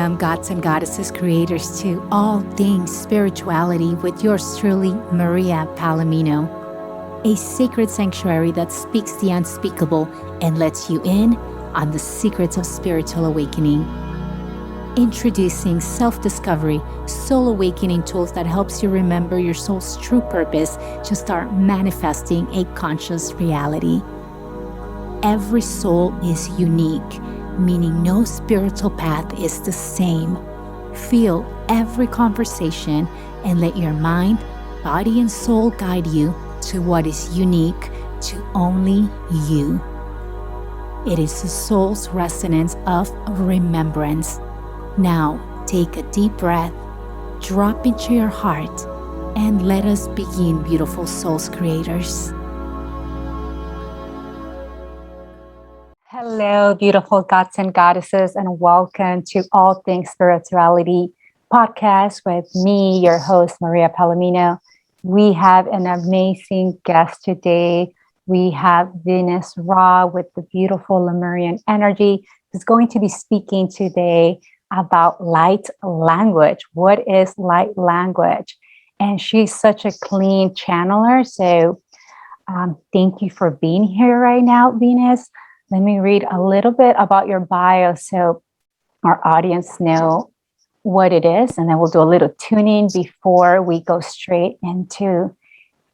Welcome, gods and goddesses, creators, to All Things Spirituality with yours truly, Maria Palomino, a sacred sanctuary that speaks the unspeakable and lets you in on the secrets of spiritual awakening. Introducing self-discovery, soul awakening tools that helps you remember your soul's true purpose to start manifesting a conscious reality. Every soul is unique, meaning no spiritual path is the same. Feel every conversation and let your mind, body, and soul guide you to what is unique to only you. It is the soul's resonance of remembrance. Now, take a deep breath, drop into your heart, and let us begin, beautiful souls creators. Hello, beautiful gods and goddesses, and welcome to All Things Spirituality podcast with me, your host, Maria Palomino. We have an amazing guest today. We have Venus Ra with the beautiful Lemurian energy, who's going to be speaking today about light language. What is light language? And she's such a clean channeler. So thank you for being here right now, Venus. Let me read a little bit about your bio so our audience know what it is. And then we'll do a little tuning before we go straight into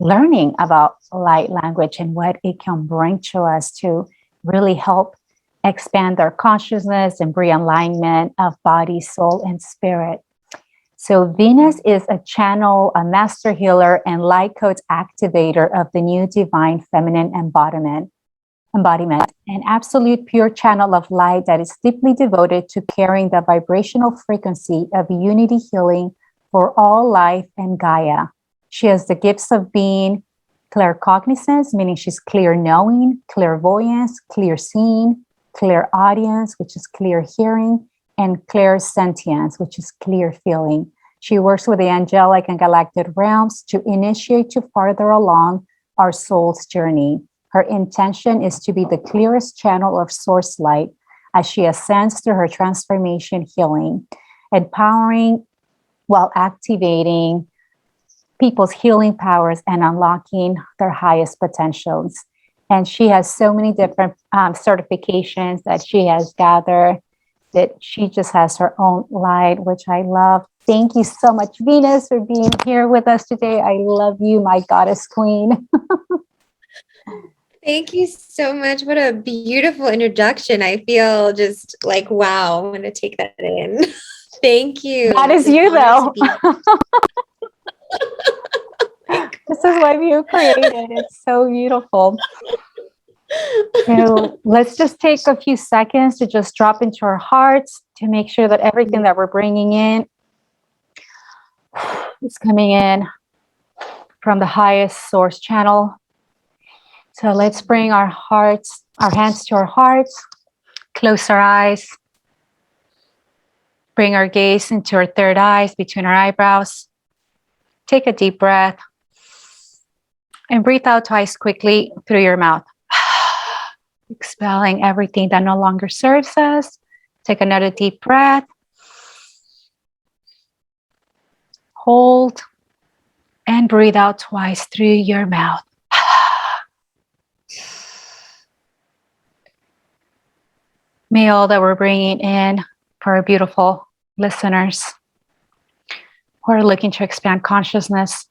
learning about light language and what it can bring to us to really help expand our consciousness and bring alignment of body, soul, and spirit. So Venus is a channel, a master healer, and light codes activator of the new divine feminine embodiment, an absolute pure channel of light that is deeply devoted to carrying the vibrational frequency of unity healing for all life and Gaia. She has the gifts of being claircognizance, meaning she's clear knowing, clairvoyance, clear seeing, clairaudience, which is clear hearing, and clairsentience, which is clear feeling. She works with the angelic and galactic realms to initiate to farther along our soul's journey. Her intention is to be the clearest channel of source light as she ascends through her transformation healing, empowering while activating people's healing powers and unlocking their highest potentials. And she has so many different certifications that she has gathered, that she just has her own light, which I love. Thank you so much, Venus, for being here with us today. I love you, my goddess queen. Thank you so much. What a beautiful introduction. I feel just like, wow, I'm going to take that in. Thank you. That is you, though. This is what you created. It's so beautiful. So let's just take a few seconds to just drop into our hearts to make sure that everything that we're bringing in is coming in from the highest source channel. So let's bring our hands to our hearts, close our eyes, bring our gaze into our third eye between our eyebrows. Take a deep breath and breathe out twice quickly through your mouth. Expelling everything that no longer serves us. Take another deep breath. Hold and breathe out twice through your mouth. May all that we're bringing in for our beautiful listeners who are looking to expand consciousness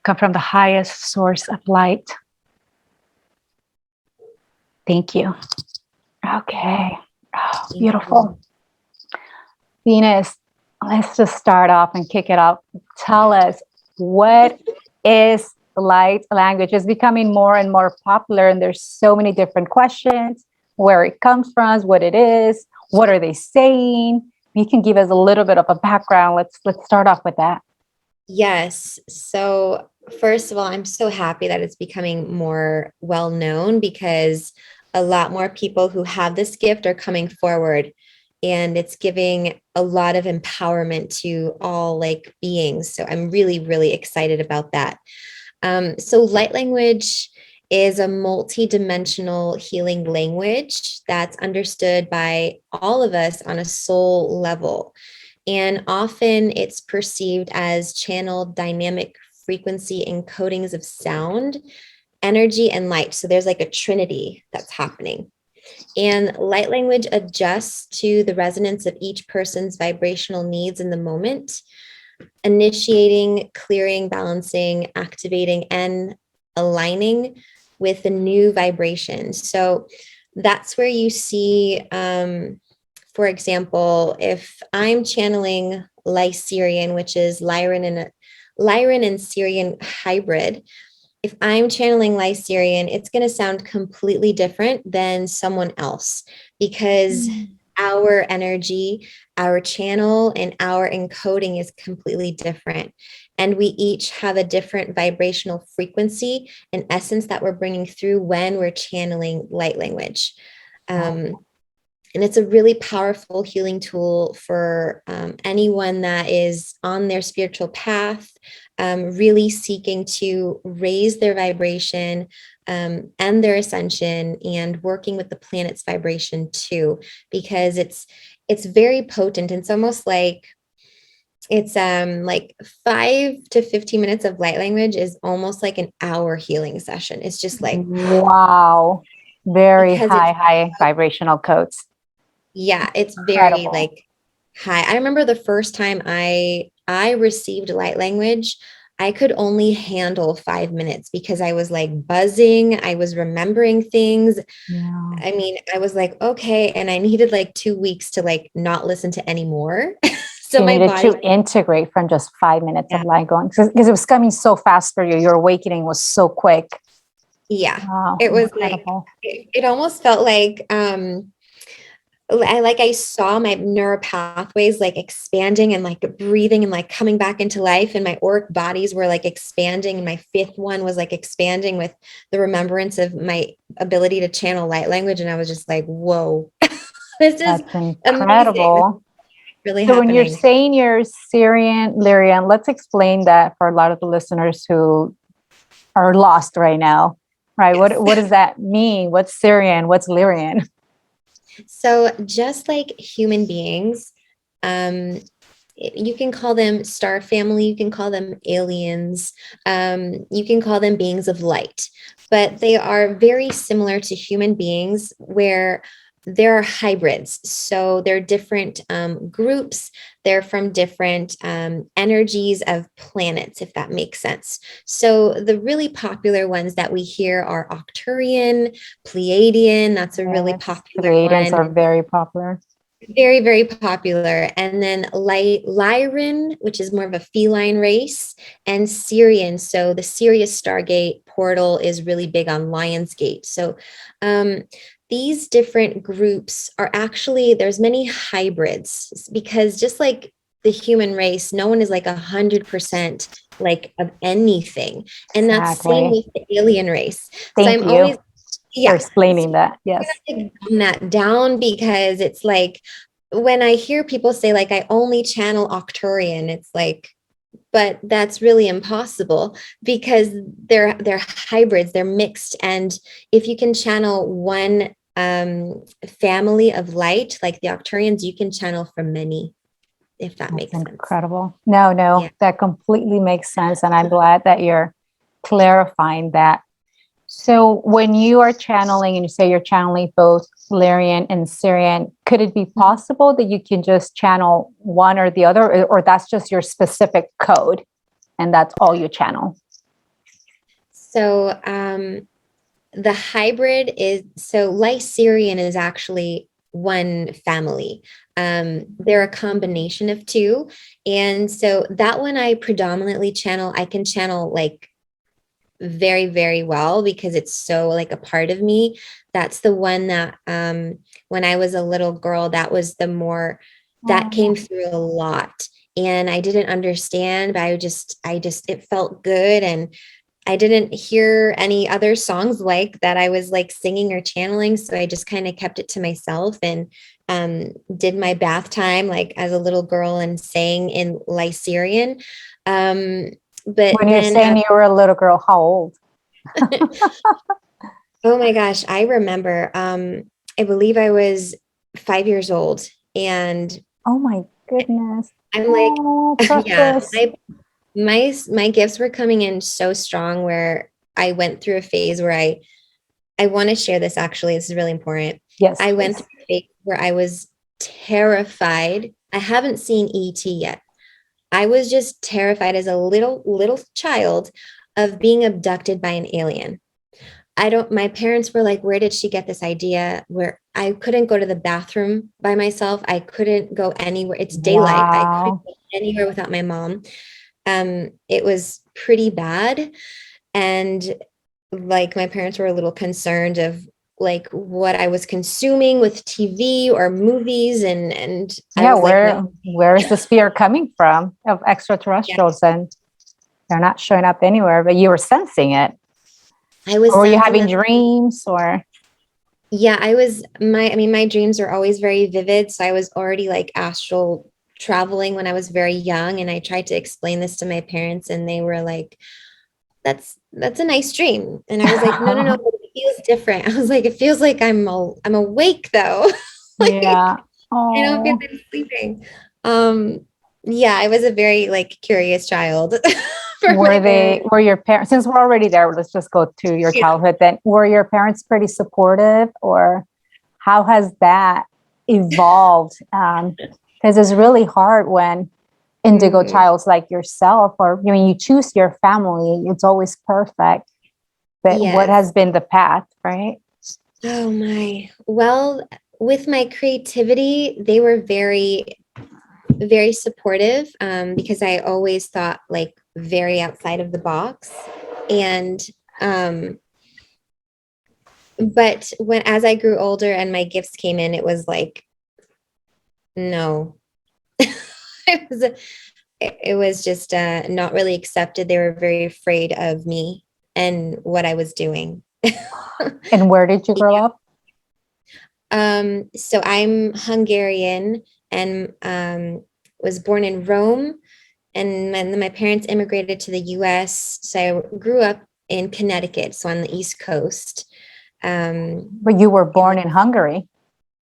come from the highest source of light. Thank you. Okay. Oh, beautiful. Venus, let's just start off and kick it off. Tell us, what is light language? It's becoming more and more popular, and there's so many different questions. Where it comes from, what it is, what are they saying? You can give us a little bit of a background. Let's start off with that. Yes. So first of all, I'm so happy that it's becoming more well known because a lot more people who have this gift are coming forward, and it's giving a lot of empowerment to all beings. So I'm really, really excited about that. So light language is a multi-dimensional healing language that's understood by all of us on a soul level. And often it's perceived as channeled dynamic frequency encodings of sound, energy, and light. So there's like a trinity that's happening. And light language adjusts to the resonance of each person's vibrational needs in the moment, initiating, clearing, balancing, activating, and aligning with the new vibration. So that's where you see, for example, if I'm channeling Lyrian, which is Lyran and Syrian hybrid, if I'm channeling Lyrian, it's going to sound completely different than someone else because our energy, our channel, and our encoding is completely different. And we each have a different vibrational frequency and essence that we're bringing through when we're channeling light language. And it's a really powerful healing tool for anyone that is on their spiritual path, really seeking to raise their vibration and their ascension, and working with the planet's vibration too, because it's very potent. It's almost like like 5 to 15 minutes of light language is almost like an hour healing session. It's just like, wow, very because it's high vibrational codes. yeah, it's very Incredible. like high. I remember the first time I received light language, I could only handle 5 minutes because I was like buzzing. I was remembering things. Yeah. I mean, I was like, okay. And I needed like 2 weeks to like not listen to any more. So You my needed body, to integrate from just 5 minutes yeah, of light going because it was coming so fast for you. Your awakening was so quick. yeah. Wow, It was like incredible. it almost felt like I saw my neural pathways like expanding and like breathing and like coming back into life, and my auric bodies were like expanding, and my fifth one was like expanding with the remembrance of my ability to channel light language. And I was just like, whoa, this is That's amazing. This is incredible. really So when you're happening. saying you're Syrian, Lyrian, let's explain that for a lot of the listeners who are lost right now, right? Yes. What does that mean? What's Syrian? What's Lyrian? So just like human beings, you can call them star family, you can call them aliens, you can call them beings of light, but they are very similar to human beings where there are hybrids. So they're different groups. They're from different energies of planets, if that makes sense. So the really popular ones that we hear are Arcturian, Pleiadian. That's a really Yes, popular Pleiadians one. are very popular. Very, very popular. And then Lyran, which is more of a feline race, and Syrian. So the Sirius Stargate portal is really big on Lionsgate. So these different groups are actually, there's many hybrids, because just like the human race, no one is like 100% like of anything. And that's same Exactly. with the alien race. So Thank I'm always, you for yeah. explaining that. Yes. Dumb that down, because it's like when I hear people say like I only channel Arcturian, it's like, but that's really impossible, because they're hybrids, they're mixed. And if you can channel one family of light like the Arcturians, you can channel from many, if that That's makes sense. incredible. No, Yeah. that completely makes sense. And I'm glad that you're clarifying that. So when you are channeling and you say you're channeling both Lyrian and Syrian, could it be possible that you can just channel one or the other, or that's just your specific code and that's all you channel? So the hybrid is, so Lyrian is actually one family. They're a combination of two. And so that one I predominantly channel, I can channel like very, very well, because it's so like a part of me. That's the one that when I was a little girl, that was the more that came through a lot. And I didn't understand, but I just it felt good. And I didn't hear any other songs like that I was like singing or channeling. So I just kind of kept it to myself, and did my bath time like as a little girl and sang in Lyrian. But When you're then saying you were a little girl, how old? Oh my gosh, I remember. I believe I was 5 years old, and Oh my goodness. I'm like, Oh, yeah, precious. my gifts were coming in so strong. Where I went through a phase where I want to share this. Actually, this is really important. Yes, I went please. through a phase where I was terrified. I haven't seen ET yet. I was just terrified as a little child of being abducted by an alien. I don't, my parents were like, where did she get this idea? Where I couldn't go to the bathroom by myself. I couldn't go anywhere. It's daylight. I couldn't Wow. go anywhere without my mom. It was pretty bad. And like my parents were a little concerned of like what I was consuming with TV or movies. And I Yeah, was like, no. where is this fear coming from of Yeah, extraterrestrials? And they're not showing up anywhere, but you were sensing it. I was Or were you sensing having that. dreams or Yeah, I was I mean, my dreams are always very vivid. So I was already like astral traveling when I was very young. And I tried to explain this to my parents, and they were like, that's a nice dream. And I was like, no, no, no, it feels different. I was like, it feels like I'm awake though. yeah. Like I don't feel Oh, like I'm sleeping. Um, yeah, I was a very like curious child for my parents. were your parents, since we're already there, let's just go to your Yeah. childhood then. Were your parents pretty supportive or how has that evolved? Because it's really hard when indigo Mhm. childs like yourself, or I mean, you choose your family, it's always perfect. But what Yes. has been the path, right? Oh my. Well, with my creativity, they were very supportive, because I always thought like very outside of the box. And um, but when as I grew older and my gifts came in, it was like, no. it was it was just not really accepted. They were very afraid of me and what I was doing. And where did you grow up? So I'm Hungarian and was born in Rome, and then my parents immigrated to the US. So I grew up in Connecticut, so on the East Coast. But you were And born in Hungary.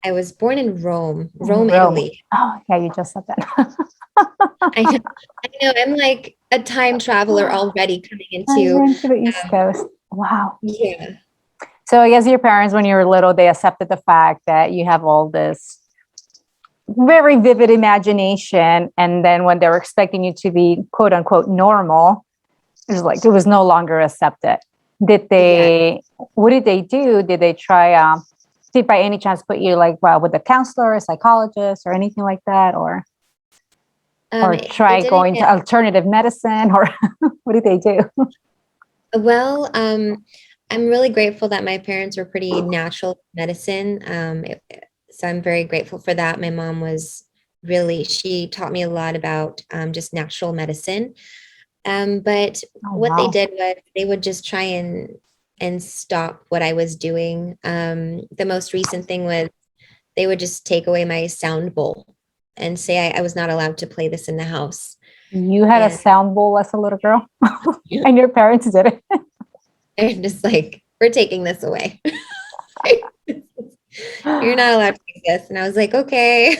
I was born in In Rome, Rome. Italy. Oh, yeah, you just said that. I know, I know, I'm like a time traveler already coming I into, went to the East Coast. Wow. yeah, So I guess your parents, when you were little, they accepted the fact that you have all this very vivid imagination. And then when they were expecting you to be quote unquote normal, it was no longer accepted. Did yeah. they, what did they do? Did they try, did by any chance put you like, well, with a counselor, a psychologist or anything like that? Or It try didn't going to get alternative medicine or what did they do? well. I'm really grateful that my parents were pretty natural medicine. So I'm very grateful for that. My mom was really, she taught me a lot about just natural medicine. But Oh, what they wow. did was they would just try and stop what I was doing. The most recent thing was they would just take away my sound bowl and say I was not allowed to play this in the house. You had a And sound bowl as a little girl and your parents did it. they're just like, we're taking this away. You're not allowed to do this. And I was like, okay.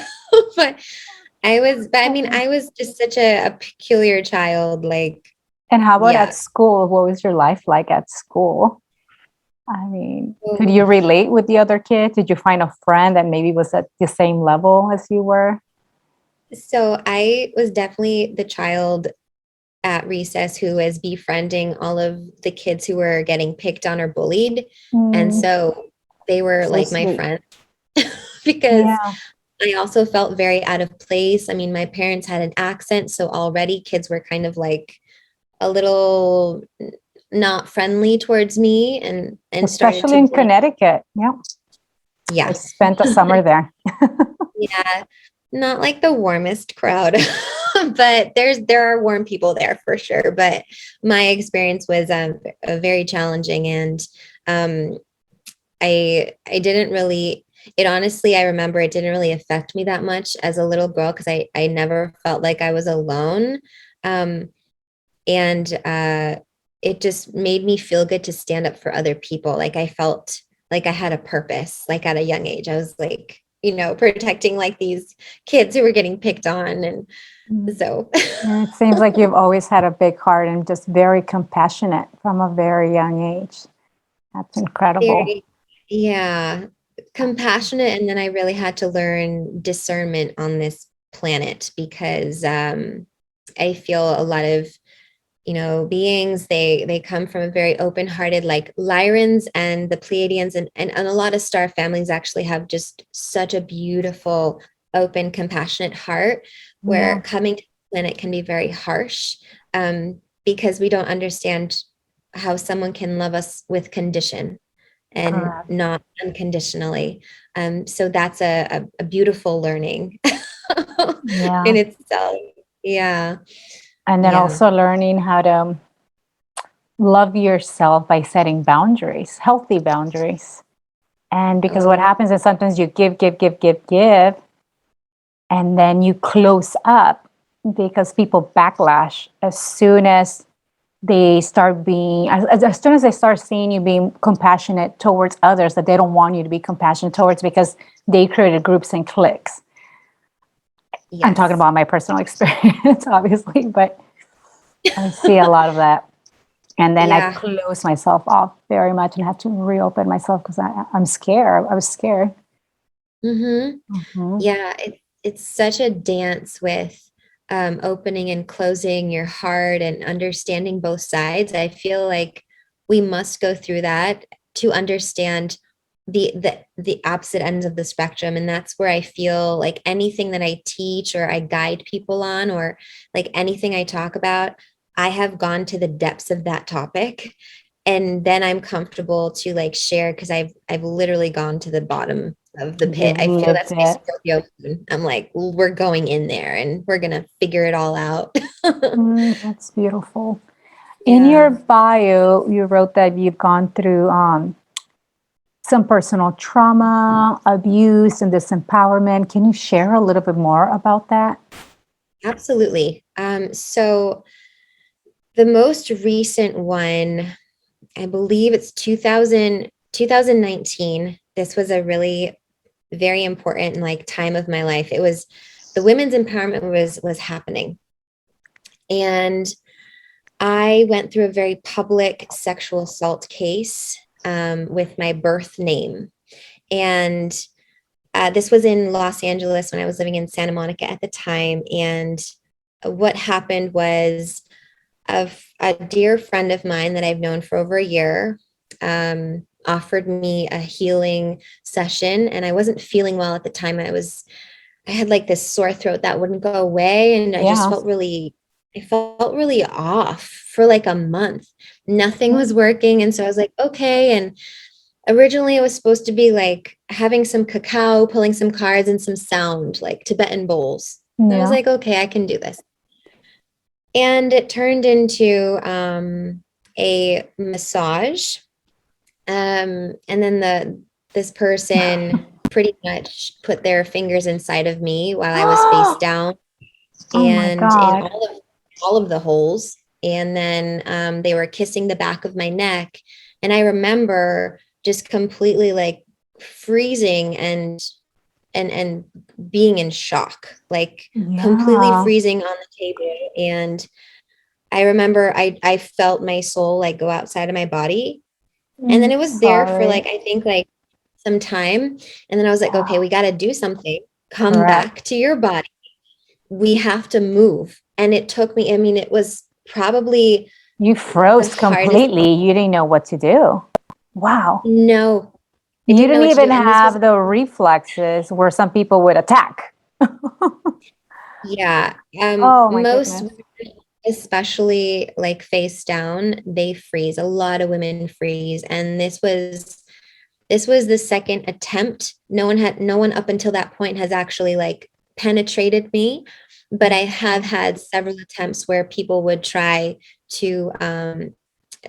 But but I mean, I was just such a peculiar child. Like, And how about at yeah. school? What was your life like at school? I mean, could So you relate with the other kids? Did you find a friend that maybe was at the same level as you were? so I was definitely the child at recess who was befriending all of the kids who were getting picked on or bullied. And Mm, so they were so like my sweet. friends because Yeah. I also felt very out of place. I mean, my parents had an accent, so already kids were kind of like a little not friendly towards me and started Especially to in bully. Connecticut. Yeah. I Yeah. spent a summer there. Yeah. Not like the warmest crowd, but there are warm people there for sure. But my experience was very challenging, and um, I didn't really. It honestly, I remember it didn't really affect me that much as a little girl because I never felt like I was alone, um, and it just made me feel good to stand up for other people. Like I felt like I had a purpose, like at a young age. I was like, protecting like these kids who were getting picked on. And Mm. so And it seems like you've always had a big heart and just very compassionate from a very young age. That's incredible. very, yeah, compassionate. And then I really had to learn discernment on this planet because I feel a lot of beings, they come from a very open-hearted, like Lyrians and the Pleiadians, and a lot of star families actually have just such a beautiful, open, compassionate heart, where Yeah, coming to the planet can be very harsh, because we don't understand how someone can love us with condition and correct. not unconditionally. So that's a beautiful learning in Yeah. itself. Yeah. And then Yeah. also learning how to love yourself by setting boundaries, healthy boundaries. And because what Oh, happens is sometimes you give, and then you close up because people backlash as soon as they start being, as soon as they start seeing you being compassionate towards others that they don't want you to be compassionate towards because they created groups and cliques. I'm talking yes. about my personal experience, obviously, but I see a lot of that. And then I Yeah. close myself off very much and have to reopen myself because I'm scared. I was scared. Mm-hmm. Hmm. Yeah. It's such a dance with opening and closing your heart and understanding both sides. I feel like we must go through that to understand the opposite ends of the spectrum. And that's where I feel like anything that I teach or I guide people on, or like anything I talk about, I have gone to the depths of that topic. And then I'm comfortable to like share because I've literally gone to the bottom of the pit. You've I feel lived that's my it. Scorpio moon. I'm like, "Well, we're going in there and we're gonna figure it all out." That's beautiful. In your Yeah, bio, you wrote that you've gone through some personal trauma, abuse, and disempowerment. Can you share a little bit more about that? absolutely. So the most recent one, I believe it's 2019. This was a really very important like time of my life. It was the women's empowerment was happening. And I went through a very public sexual assault case with my birth name. And this was in Los Angeles when I was living in Santa Monica at the time. And what happened was a dear friend of mine that I've known for over a year offered me a healing session. And I wasn't feeling well at the time. I had like this sore throat that wouldn't go away. And Yeah. I felt really off for like a month. Nothing was working. And so I was like, okay. And originally it was supposed to be like having some cacao, pulling some cards and some sound, like Tibetan bowls. And I was Yeah. like, okay, I can do this. And it turned into a massage. And then this person pretty much put their fingers inside of me while I was face down Oh my and in God. all of the holes. And then they were kissing the back of my neck. And I remember just completely like freezing and being in shock, like completely Yeah. freezing on the table. And I remember I felt my soul like go outside of my body. And then it was there for Sorry. like, I think like some time. And then I was like, okay, we got to do something. Come Correct. back to your body. We have to move. And it took me, I mean, it was probably You the froze hardest. completely. You didn't know what to do. Wow. No, I You didn't know didn't what to do. even And this was, have the reflexes where some people would attack. yeah, Oh my most goodness. women, especially like face down, they freeze. A lot of women freeze. And this was the second attempt. No one up until that point has actually like penetrated me, but I have had several attempts where people would try to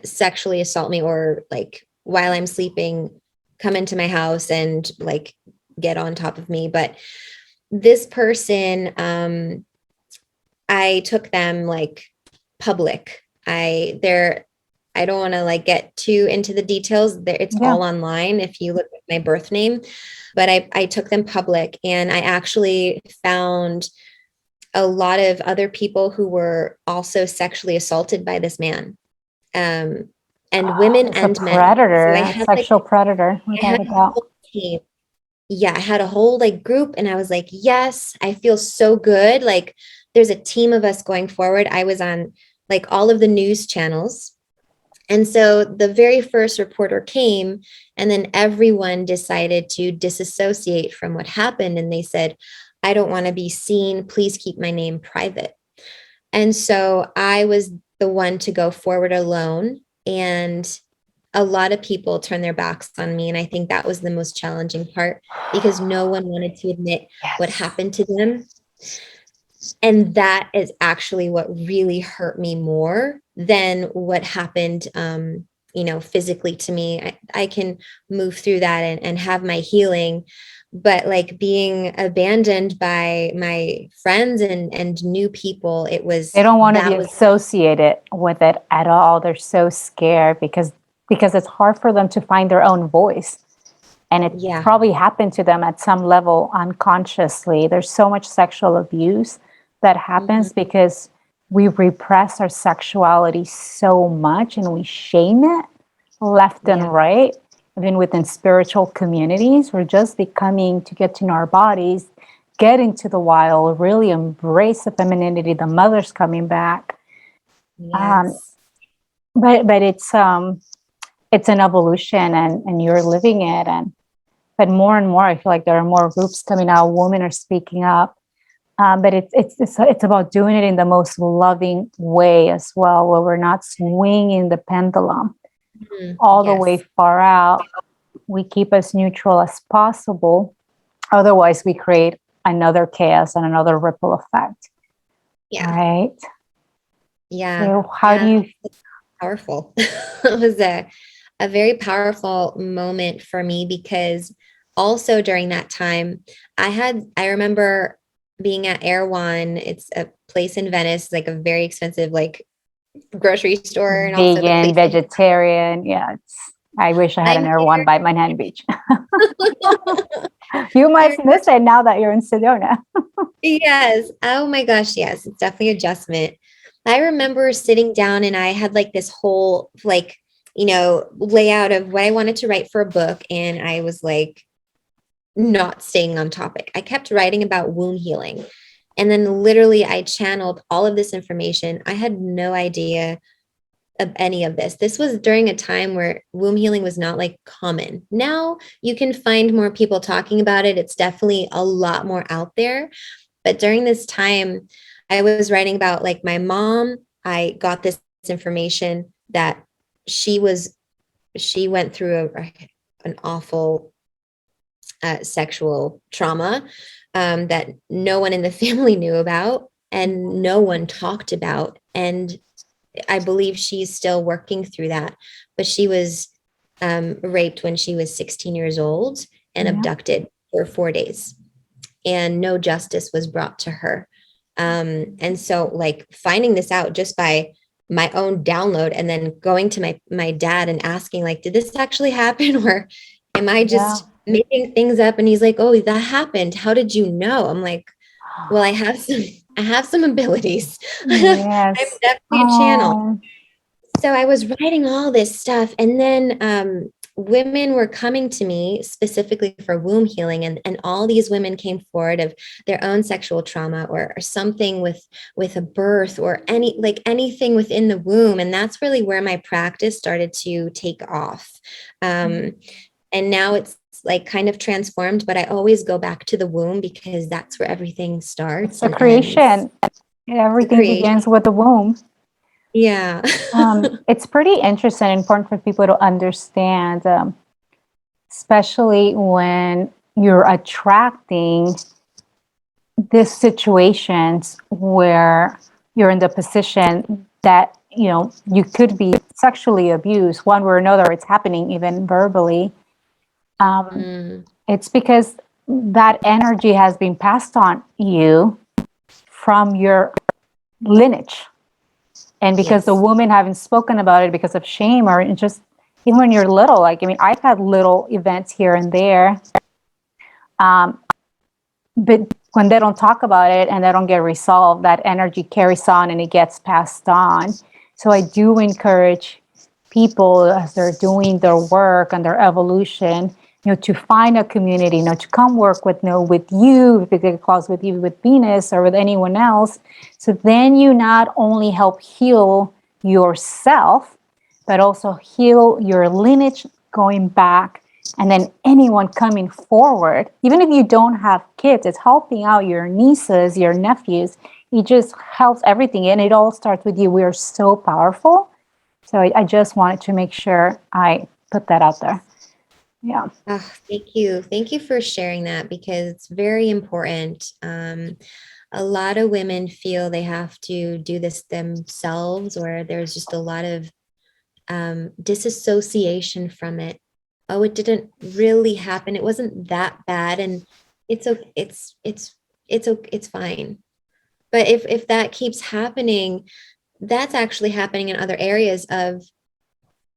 sexually assault me, or like while I'm sleeping, come into my house and like get on top of me. But this person, I took them like public. I they're I don't want to like get too into the details. It's Yeah. all online if you look at my birth name, but I took them public, and I actually found a lot of other people who were also sexually assaulted by this man, and women It's a and men. So predator, a sexual predator, I without had a a doubt. whole team. Yeah, I had a whole like group, and I was like, yes, I feel so good. Like there's a team of us going forward. I was on like all of the news channels. And so the very first reporter came, and then everyone decided to disassociate from what happened. And they said, I don't want to be seen. Please keep my name private. And so I was the one to go forward alone. And a lot of people turned their backs on me. And I think that was the most challenging part, because no one wanted to admit what Yes. happened to them. And that is actually what really hurt me more than what happened, physically to me. I can move through that and have my healing, but like being abandoned by my friends and new people, They don't want to be that was, associated with it at all. They're so scared because it's hard for them to find their own voice. And it yeah. probably happened to them at some level unconsciously. There's so much sexual abuse that happens because we repress our sexuality so much and we shame it left and right. Even within spiritual communities, we're just becoming to get to know our bodies, get into the wild, really embrace the femininity. The mother's coming back. Yes. But it's an evolution, and you're living it. But more and more, I feel like there are more groups coming out. Women are speaking up. But it's about doing it in the most loving way as well, where we're not swinging the pendulum all the way far out. We keep as neutral as possible. Otherwise, we create another chaos and another ripple effect. Yeah. Right? Yeah. So how do you... Powerful. It was a very powerful moment for me, because also during that time, I remember being at Erewhon. It's a place in Venice, like a very expensive like grocery store, and also the Vegan, place. vegetarian. Yeah, I wish I had an I'm Air One by Manhattan Beach. there. You must miss it now that you're in Sedona. Yes. Oh my gosh. Yes. It's definitely adjustment. I remember sitting down, and I had like this whole like, layout of what I wanted to write for a book. And I was like not staying on topic. I kept writing about womb healing. And then literally I channeled all of this information. I had no idea of any of this. This was during a time where womb healing was not like common. Now you can find more people talking about it. It's definitely a lot more out there. But during this time, I was writing about like my mom. I got this information that she went through an awful sexual trauma that no one in the family knew about and no one talked about. And I believe she's still working through that. But she was raped when she was 16 years old and abducted for 4 days, and no justice was brought to her. And so like finding this out just by my own download, and then going to my dad and asking like, did this actually happen, or am I just making things up? And he's like, oh, that happened. How did you know? I'm like, well, I have some abilities. I'm Yes. definitely a channel. So I was writing all this stuff, and then women were coming to me specifically for womb healing, and all these women came forward of their own sexual trauma, or something with a birth, or anything within the womb. And that's really where my practice started to take off. And now it's like kind of transformed, but I always go back to the womb, because that's where everything starts. It's a creation. Everything begins with the womb. Yeah. It's pretty interesting and important for people to understand, especially when you're attracting these situations where you're in the position that, you could be sexually abused one way or another. It's happening even verbally. It's because that energy has been passed on you from your lineage. And because the Yes. women haven't spoken about it because of shame, or just even when you're little, like, I mean, I've had little events here and there. But when they don't talk about it and they don't get resolved, that energy carries on and it gets passed on. So I do encourage people, as they're doing their work and their evolution, to find a community, to come work with, with you, if it calls with you, with Venus or with anyone else. So then you not only help heal yourself, but also heal your lineage going back. And then anyone coming forward, even if you don't have kids, it's helping out your nieces, your nephews. It just helps everything. And it all starts with you. We are so powerful. So I just wanted to make sure I put that out there. Yeah. Oh, thank you. Thank you for sharing that, because it's very important. A lot of women feel they have to do this themselves, or there's just a lot of disassociation from it. Oh, it didn't really happen. It wasn't that bad, and it's okay. It's fine. But if that keeps happening, that's actually happening in other areas of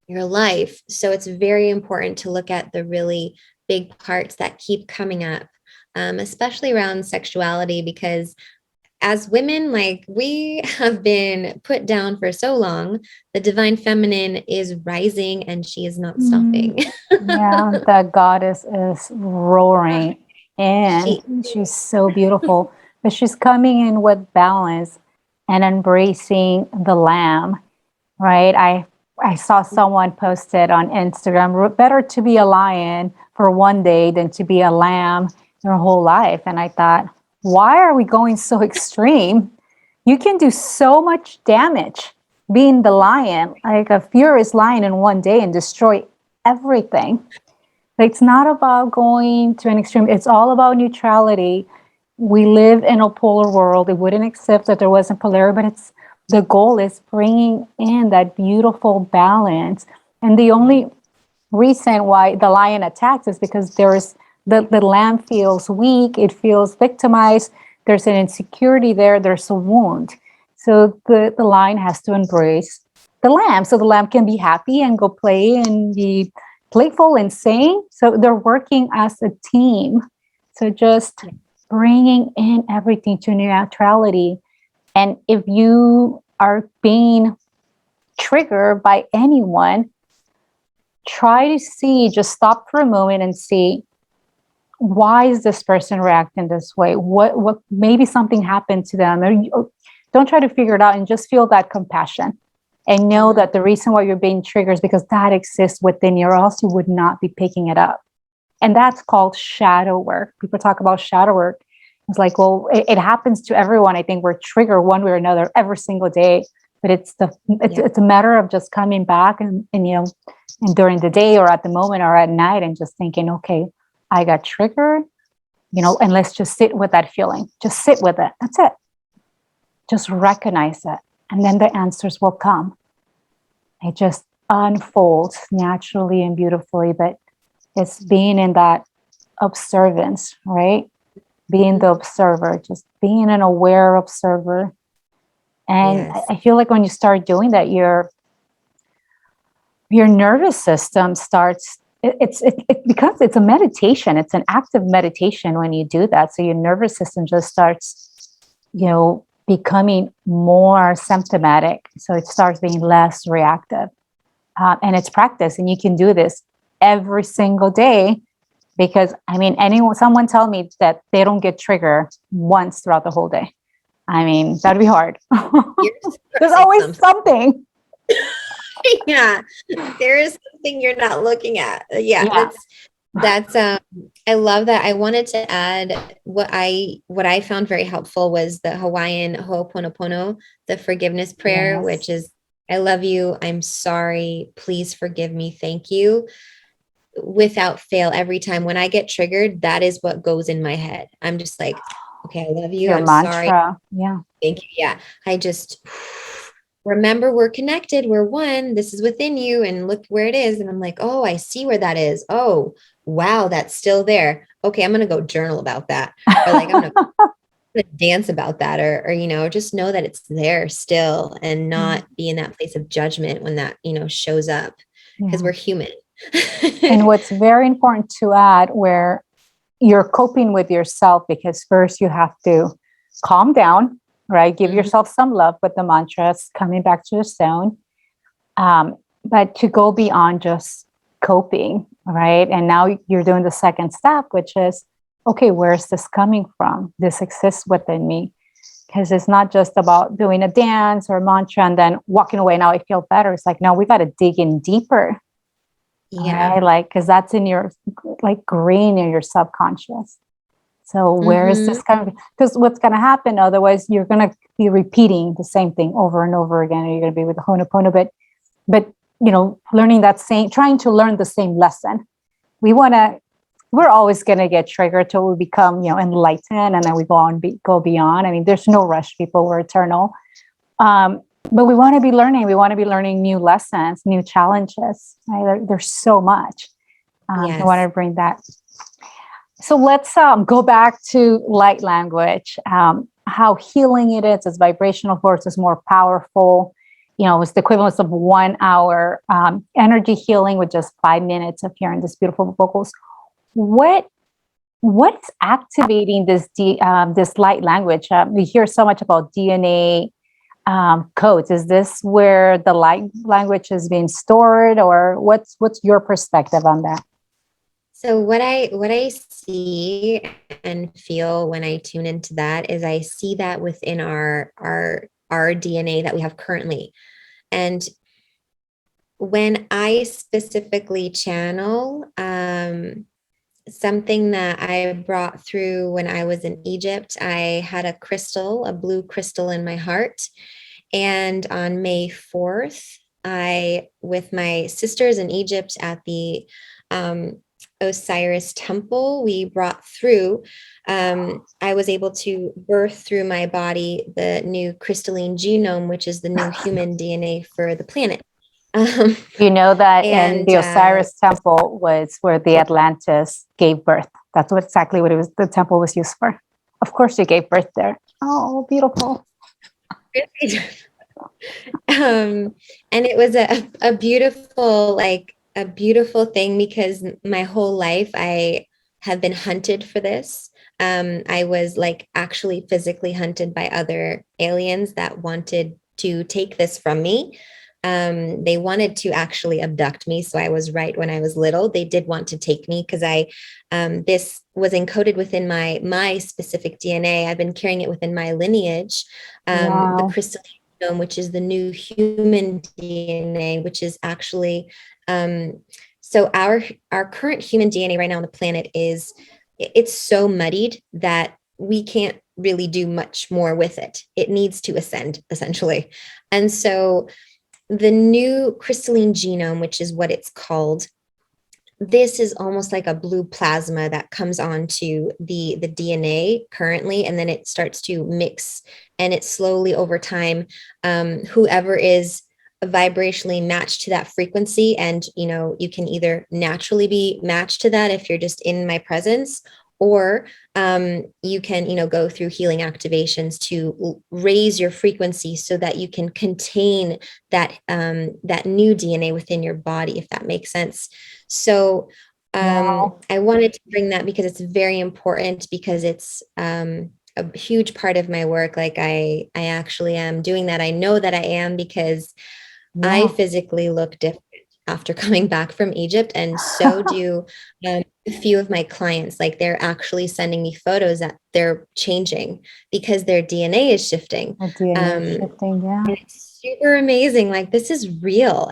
your life. So it's very important to look at the really big parts that keep coming up, especially around sexuality, because as women, like, we have been put down for so long. The divine feminine is rising and she is not Mm, stopping. yeah, that goddess is roaring and She, she's so beautiful. But she's coming in with balance and embracing the lamb, right? I saw someone posted on Instagram, better to be a lion for one day than to be a lamb your whole life. And I thought, why are we going so extreme? You can do so much damage being the lion, like a furious lion in one day, and destroy everything. It's not about going to an extreme. It's all about neutrality. We live in a polar world. It wouldn't accept that there wasn't polarity, but it's the goal is bringing in that beautiful balance. And the only reason why the lion attacks is because there's the lamb feels weak, it feels victimized, there's an insecurity there, there's a wound. So the lion has to embrace the lamb so the lamb can be happy and go play and be playful and sing. So they're working as a team. So just bringing in everything to neutrality. And if you are being triggered by anyone, try to see, just stop for a moment and see, why is this person reacting this way? What maybe something happened to them. Or don't try to figure it out, and just feel that compassion and know that the reason why you're being triggered is because that exists within you, or else you would not be picking it up. And that's called shadow work. People talk about shadow work. It's like, well, it happens to everyone. I think we're triggered one way or another every single day. But it's a matter of just coming back and and during the day or at the moment or at night, and just thinking, okay, I got triggered, and let's just sit with that feeling. Just sit with it. That's it. Just recognize it. And then the answers will come. It just unfolds naturally and beautifully. But it's being in that observance, right? Being the observer, just being an aware observer. And yes. I feel like when you start doing that, your nervous system starts, it becomes, it's a meditation. It's an active meditation when you do that. So your nervous system just starts, becoming more symptomatic. So it starts being less reactive. And it's practice. And you can do this every single day, because someone tell me that they don't get triggered once throughout the whole day. That'd be hard. There's always something. Yeah, there is something you're not looking at. Yeah. That's I love that. I wanted to add what I found very helpful was the Hawaiian Ho'oponopono, the forgiveness prayer, Yes. which is, I love you, I'm sorry, please forgive me, thank you. Without fail, every time when I get triggered, that is what goes in my head. I'm just like, okay, I love you, Your I'm mantra. sorry, Yeah. thank you. Yeah, I just remember, we're connected, we're one, this is within you, and look where it is. And I'm like, oh, I see where that is. Oh, wow, that's still there. Okay, I'm gonna go journal about that. Or like, I'm gonna dance about that, or just know that it's there still and Mm. not be in that place of judgment when that, shows up, because Yeah. we're human. And what's very important to add, where you're coping with yourself, because first you have to calm down, right? Give Mhm. yourself some love with the mantras, coming back to the zone. But to go beyond just coping, right? And now you're doing the second step, which is, okay, where is this coming from? This exists within me. Because it's not just about doing a dance or a mantra and then walking away. Now I feel better. It's like, no, we got to dig in deeper. All Yeah. right. Like, because that's in your, like, green in your subconscious. So where is Hmm. this coming? Because what's going to happen? Otherwise, you're going to be repeating the same thing over and over again. And you're going to be with the Ho'oponopono, but learning that same, trying to learn the same lesson. We want to. We're always going to get triggered till we become, enlightened, and then we go beyond. I mean, there's no rush. People, we're eternal. But we want to be learning. We want to be learning new lessons, new challenges. Right? There's so much. I want Yes. to bring that. So let's go back to light language, how healing it is. Its vibrational force is more powerful. It's the equivalent of 1 hour energy healing with just 5 minutes of hearing these beautiful vocals. What what's activating this light language? We hear so much about DNA codes. Is this where the light language is being stored, or what's your perspective on that? So what I see and feel when I tune into that is I see that within our DNA that we have currently. And when I specifically channel, something that I brought through when I was in Egypt, I had a crystal, a blue crystal in my heart. And on May 4th, with my sisters in Egypt at the um, Osiris temple, we brought through, I was able to birth through my body the new crystalline genome, which is the new human DNA for the planet. Um, You know that in and the Osiris temple was where the Atlantis gave birth. That's what exactly what it was. The temple was used for. Of course, you gave birth there. Oh, beautiful. um, and it was a beautiful, like a beautiful thing, because my whole life I have been hunted for this. I was like actually physically hunted by other aliens that wanted to take this from me. They wanted to actually abduct me. So I was right when I was little. They did want to take me because this was encoded within my specific DNA. I've been carrying it within my lineage. The Wow. crystal genome, which is the new human DNA, which is actually so our current human DNA right now on the planet it's so muddied that we can't really do much more with it. It needs to ascend essentially. And so the new crystalline genome, which is what it's called, this is almost like a blue plasma that comes onto the DNA currently, and then it starts to mix, and it slowly over time, whoever is vibrationally matched to that frequency, and you can either naturally be matched to that if you're just in my presence, or you can go through healing activations to raise your frequency so that you can contain that new DNA within your body, if that makes sense. So Wow. I wanted to bring that because it's very important, because it's a huge part of my work. Like I actually am doing that. I know that I am, because I Yeah. physically look different after coming back from Egypt, and so do a few of my clients. Like they're actually sending me photos that they're changing because their DNA is shifting. The DNA Um, shifting. Yeah. and it's super amazing. Like this is real.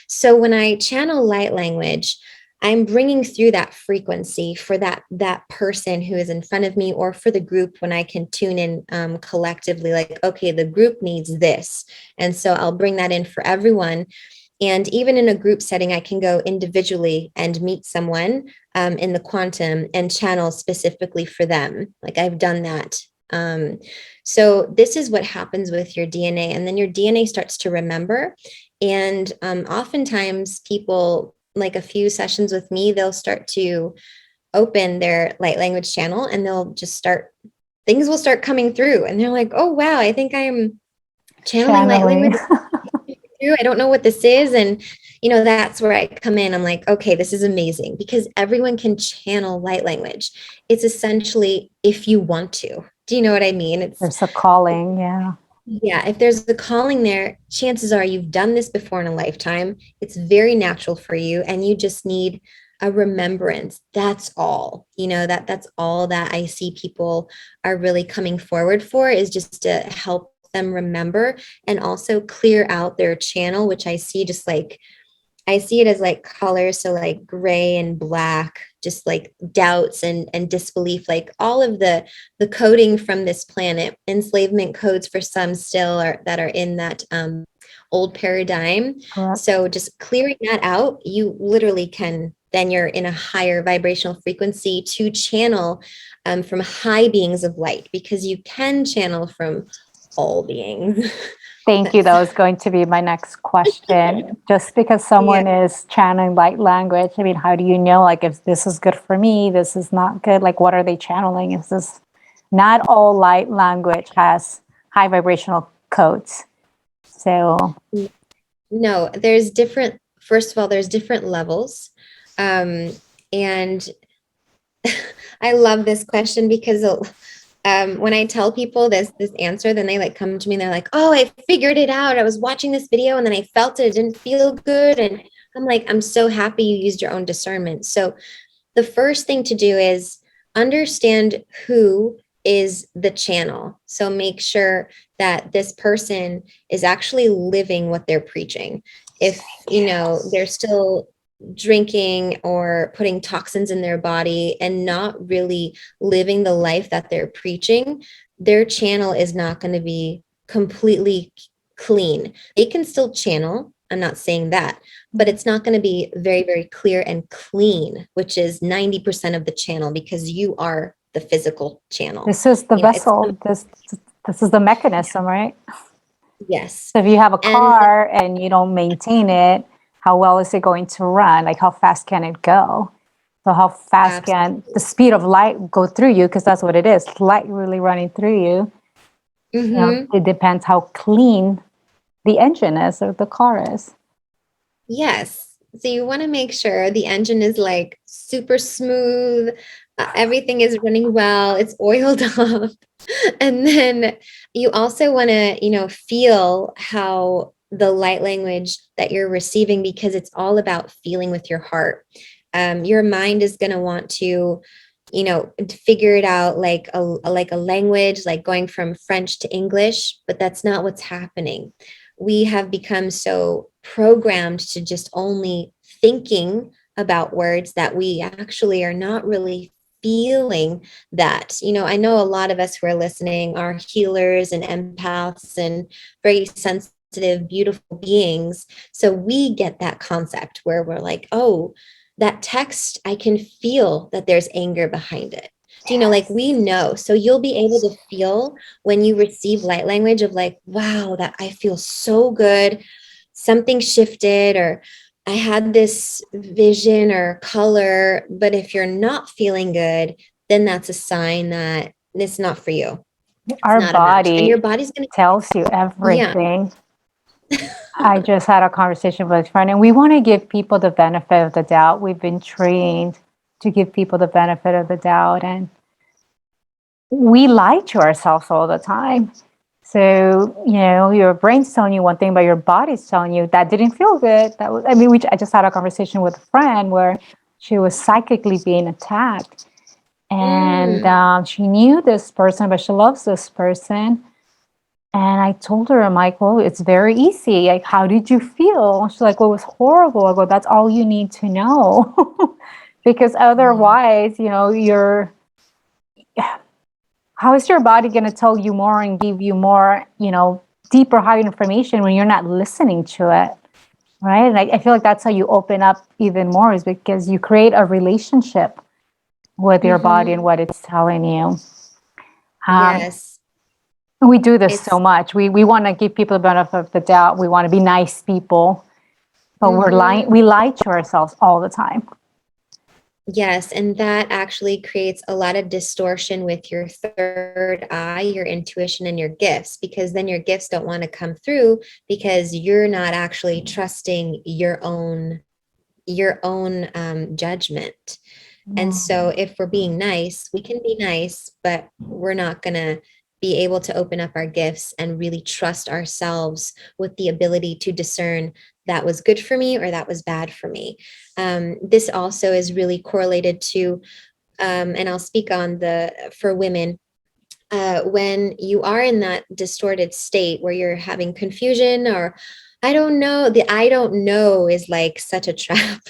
So when I channel light language, I'm bringing through that frequency for that person who is in front of me, or for the group, when I can tune in collectively, like, okay, the group needs this. And so I'll bring that in for everyone. And even in a group setting, I can go individually and meet someone in the quantum and channel specifically for them. Like I've done that. So this is what happens with your DNA, and then your DNA starts to remember. And oftentimes, people, like a few sessions with me, they'll start to open their light language channel, and they'll just start things will start coming through and they're like, oh, wow, I think I'm channeling light Channeling. language. I don't know what this is. And, that's where I come in. I'm like, okay, this is amazing because everyone can channel light language. It's essentially if you want to. Do you know what I mean? There's a calling. Yeah. Yeah, if there's a calling there, chances are you've done this before in a lifetime. It's very natural for you, and you just need a remembrance. That's all. That's all that I see people are really coming forward for, is just to help them remember and also clear out their channel, which I see it as like colors, so like gray and black, just like doubts and disbelief, like all of the coding from this planet, enslavement codes for some still are that are in that old paradigm. Correct. So just clearing that out, you literally can, then you're in a higher vibrational frequency to channel from high beings of light, because you can channel from all beings. Thank you. That was going to be my next question. Just because someone Yeah. is channeling light language, I mean, how do you know, like, if this is good for me, this is not good? Like, what are they channeling? Is this not all light language has high vibrational codes? So, No, there's different, first of all, there's different levels. And I love this question because when I tell people this answer, then they like come to me and they're like, oh, I figured it out. I was watching this video and then I felt it. It didn't feel good. And I'm like, I'm so happy you used your own discernment. So the first thing to do is understand who is the channel. So make sure that this person is actually living what they're preaching. If, they're still drinking or putting toxins in their body and not really living the life that they're preaching, their channel is not going to be completely clean. They can still channel. I'm not saying that, but it's not going to be very, very clear and clean, which is 90% of the channel, because you are the physical channel. this is the vessel. This is the mechanism, right? Yes. So if you have a And car and you don't maintain it, how well is it going to run? Like, how fast can it go? So how fast can the speed of light go through you? Because that's what it is. Light really running through you. It depends how clean the engine is or the car is. Yes. So you want to make sure the engine is like super smooth, everything is running well, it's oiled up. And then you also want to, feel how the light language that you're receiving, because it's all about feeling with your heart. Your mind is going to want to, figure it out like a language, like going from French to English, but that's not what's happening. We have become so programmed to just only thinking about words that we actually are not really feeling that. I know a lot of us who are listening are healers and empaths and very sensitive, beautiful beings. So we get that concept where we're like, oh, that text, I can feel that there's anger behind it. Like we know. So you'll be able to feel when you receive light language of like, wow, that I feel so good. Something shifted, or I had this vision or color. But if you're not feeling good, then that's a sign that it's not for you. Our Not a match. And your body body's going to, tells you yeah. everything. I just had a conversation with a friend, and we want to give people the benefit of the doubt. We've been trained to give people the benefit of the doubt, and we lie to ourselves all the time. So, your brain's telling you one thing, but your body's telling you that didn't feel good. I just had a conversation with a friend where she was psychically being attacked. And she knew this person, but she loves this person. And I told her, I'm like, well, it's very easy. Like, how did you feel? She's like, well, it was horrible. I go, that's all you need to know. Because otherwise, how is your body going to tell you more and give you more, deeper, higher information when you're not listening to it? Right. And I feel like that's how you open up even more, is because you create a relationship with your body and what it's telling you. Yes. We do this so much. We want to give people the benefit of the doubt. We want to be nice people, but we lie to ourselves all the time. Yes, and that actually creates a lot of distortion with your third eye, your intuition, and your gifts, because then your gifts don't want to come through because you're not actually trusting your own judgment. And so Mm, if we're being nice, we can be nice, but we're not going to be able to open up our gifts and really trust ourselves with the ability to discern that was good for me or that was bad for me. This also is really correlated to, and I'll speak on the for women. When you are in that distorted state where you're having confusion or I don't know, the I don't know is like such a trap.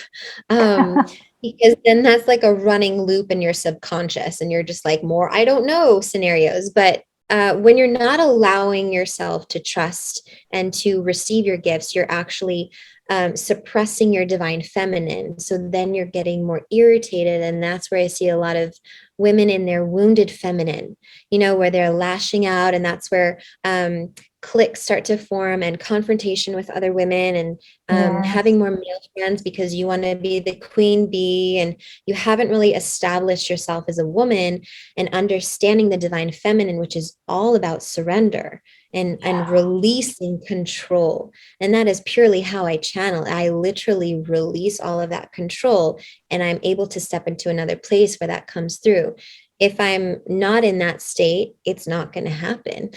Um, because then that's like a running loop in your subconscious and you're just like more I don't know scenarios. But when you're not allowing yourself to trust and to receive your gifts, you're actually suppressing your divine feminine. So then you're getting more irritated. And that's where I see a lot of women in their wounded feminine, where they're lashing out. And that's where cliques start to form and confrontation with other women and yes. having more male friends because you want to be the queen bee and you haven't really established yourself as a woman and understanding the divine feminine, which is all about surrender and Yeah. releasing control. And that is purely how I channel. I literally release all of that control and I'm able to step into another place where that comes through. If I'm not in that state, it's not going to happen.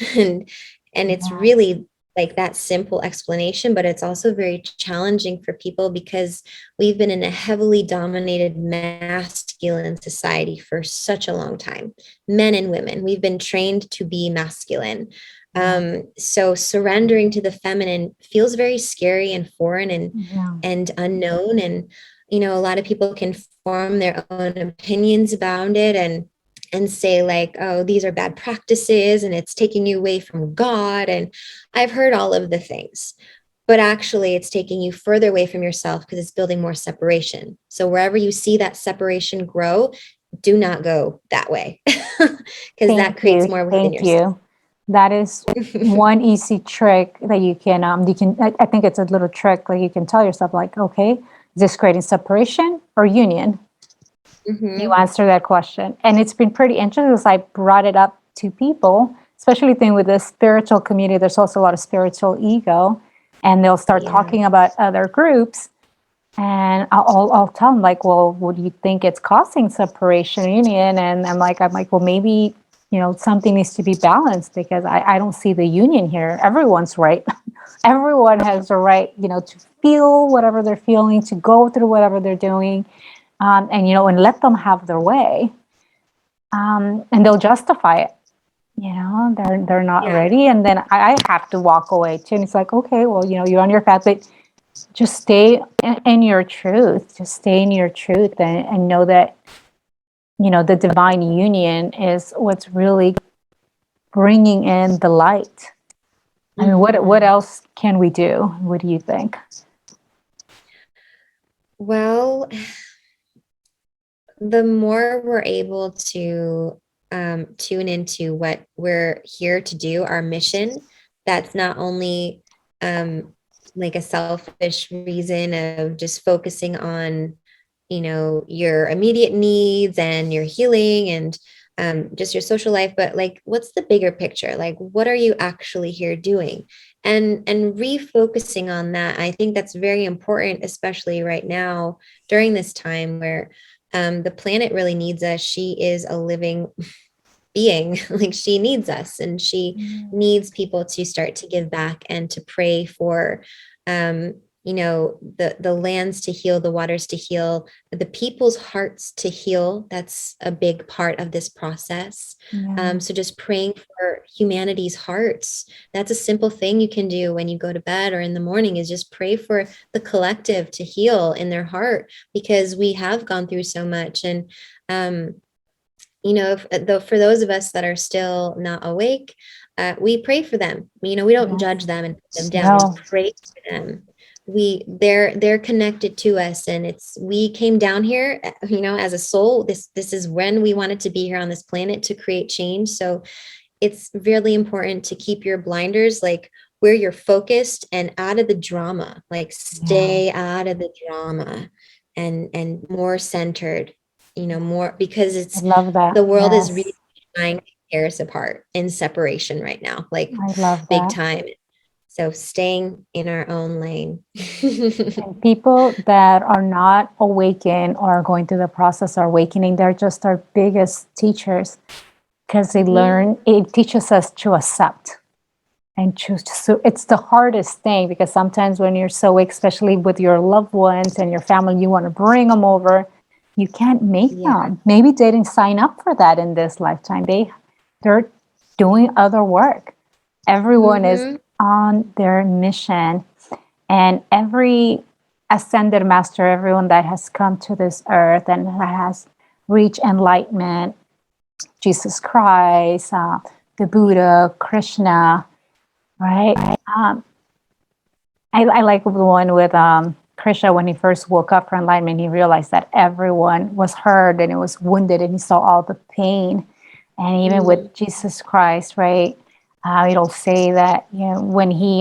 And it's Yes. really like that simple explanation, but it's also very challenging for people because we've been in a heavily dominated masculine society for such a long time. Men and women, we've been trained to be masculine. Yeah. So surrendering to the feminine feels very scary and foreign Yeah. and unknown. And a lot of people can form their own opinions about it and say like, oh, these are bad practices and it's taking you away from God. And I've heard all of the things, but actually it's taking you further away from yourself because it's building more separation. So wherever you see that separation grow, do not go that way because Thank that creates you. more within Thank yourself. you. That is one easy trick that I think it's a little trick like you can tell yourself like, okay, is this creating separation or union? You Hmm. answer that question. And it's been pretty interesting because I brought it up to people, especially thing with the spiritual community. There's also a lot of spiritual ego, and they'll start Yeah. talking about other groups. And I'll tell them like, well, what do you think it's causing separation union? And I'm like, well, maybe, something needs to be balanced because I don't see the union here. Everyone's right. Everyone has the right, to feel whatever they're feeling, to go through whatever they're doing, and let them have their way, and they'll justify it. They're not Yeah. ready, and then I have to walk away too. And it's like, okay, well, you're on your path, but just stay in your truth. Just stay in your truth, and know that the divine union is what's really bringing in the light. I mean, what Hmm. else can we do? What do you think? Well, the more we're able to tune into what we're here to do, our mission, that's not only um, like a selfish reason of just focusing on, your immediate needs and your healing and just your social life, but like, what's the bigger picture? Like, what are you actually here doing? And refocusing on that, I think that's very important, especially right now during this time where the planet really needs us. She is a living being. Like she needs us and she needs people to start to give back and to pray for the lands to heal, the waters to heal, the people's hearts to heal. That's a big part of this process. Yeah. So just praying for humanity's hearts. That's a simple thing you can do when you go to bed or in the morning, is just pray for the collective to heal in their heart, because we have gone through so much. And um, though for those of us that are still not awake, we pray for them. We don't Yes. judge them and put them down. We No. pray for them. They're connected to us, and we came down here, as a soul. This is when we wanted to be here on this planet to create change. So it's really important to keep your blinders like where you're focused and out of the drama. Like Yeah. stay out of the drama and more centered. more, because I love that. the world is really Yes. trying to tear us apart in separation right now, like I love big that. time. So staying in our own lane. And people that are not awakened or are going through the process of awakening, they're just our biggest teachers because Mhm. it teaches us to accept and choose to. So it's the hardest thing because sometimes when you're so awake, especially with your loved ones and your family, you want to bring them over. You can't make Yeah. them. Maybe they didn't sign up for that in this lifetime. They're doing other work. Everyone is Hmm. on their mission, and every ascended master, everyone that has come to this earth and that has reached enlightenment, Jesus Christ, the Buddha, Krishna, right? Um, I like the one with Krishna when he first woke up from enlightenment. He realized that everyone was hurt and it was wounded, and he saw all the pain. And even Mm. with Jesus Christ, right? It'll say that when he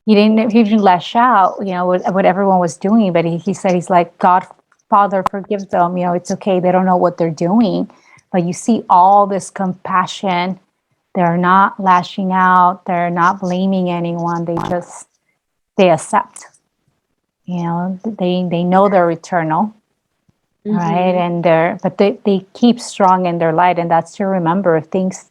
didn't lash out, what everyone was doing, but he said he's like, God, Father, forgive them. It's okay. They don't know what they're doing. But you see all this compassion. They're not lashing out. They're not blaming anyone. They accept. They know they're eternal, right? Hmm. And they keep strong in their light, and that's to remember if things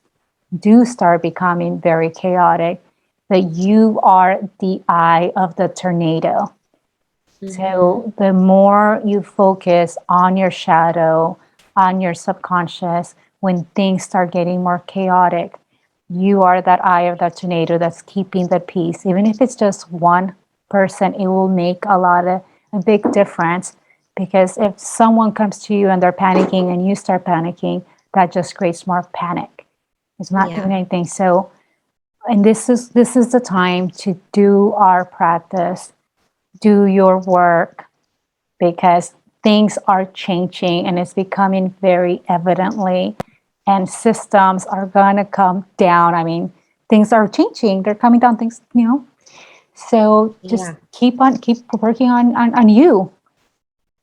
do start becoming very chaotic, that you are the eye of the tornado. Hmm. So the more you focus on your shadow, on your subconscious, when things start getting more chaotic, you are that eye of that tornado that's keeping the peace. Even if it's just one person, it will make a big difference. Because if someone comes to you and they're panicking and you start panicking, that just creates more panic. It's not doing Yeah. anything. So, and this is the time to do our practice, do your work, because things are changing and it's becoming very evidently, and systems are going to come down. I mean, things are changing, they're coming down, things. So just Yeah. keep working on you,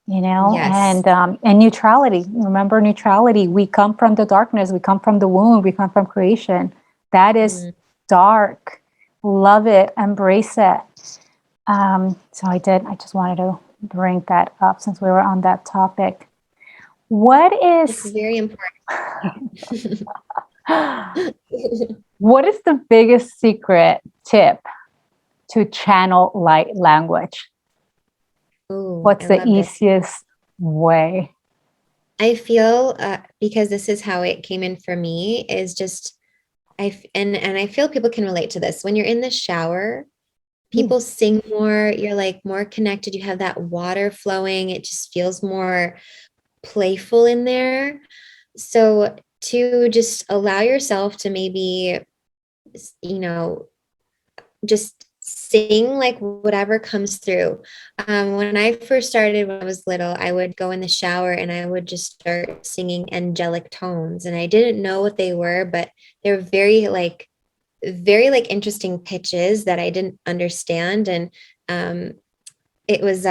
Yes. and neutrality. Remember neutrality. We come from the darkness, we come from the womb, we come from creation. That is Mm. dark. Love it, embrace it. So I just wanted to bring that up since we were on that topic. What It's is very important. what is the biggest secret tip to channel light language? Oh, What's I the love this. easiest way? I feel because this is how it came in for me, is just and I feel people can relate to this. When you're in the shower, Hmm. people sing more, you're like more connected, you have that water flowing, it just feels more playful in there. So to just allow yourself to maybe, you know, just sing like whatever comes through. When I first started when I was little, I would go in the shower and I would just start singing angelic tones, and I didn't know what they were, but they're very like interesting pitches that I didn't understand. And um, it was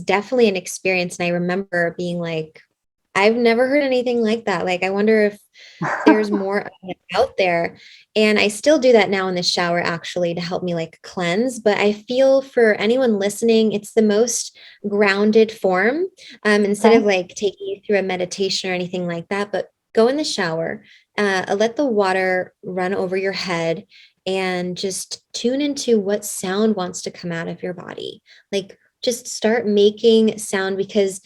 definitely an experience. And I remember being like, I've never heard anything like that. Like, I wonder if there's more of it out there. And I still do that now in the shower, actually, to help me like cleanse. But I feel for anyone listening, it's the most grounded form. Instead Okay. of like taking you through a meditation or anything like that, but go in the shower, let the water run over your head, and just tune into what sound wants to come out of your body. Like, just start making sound, because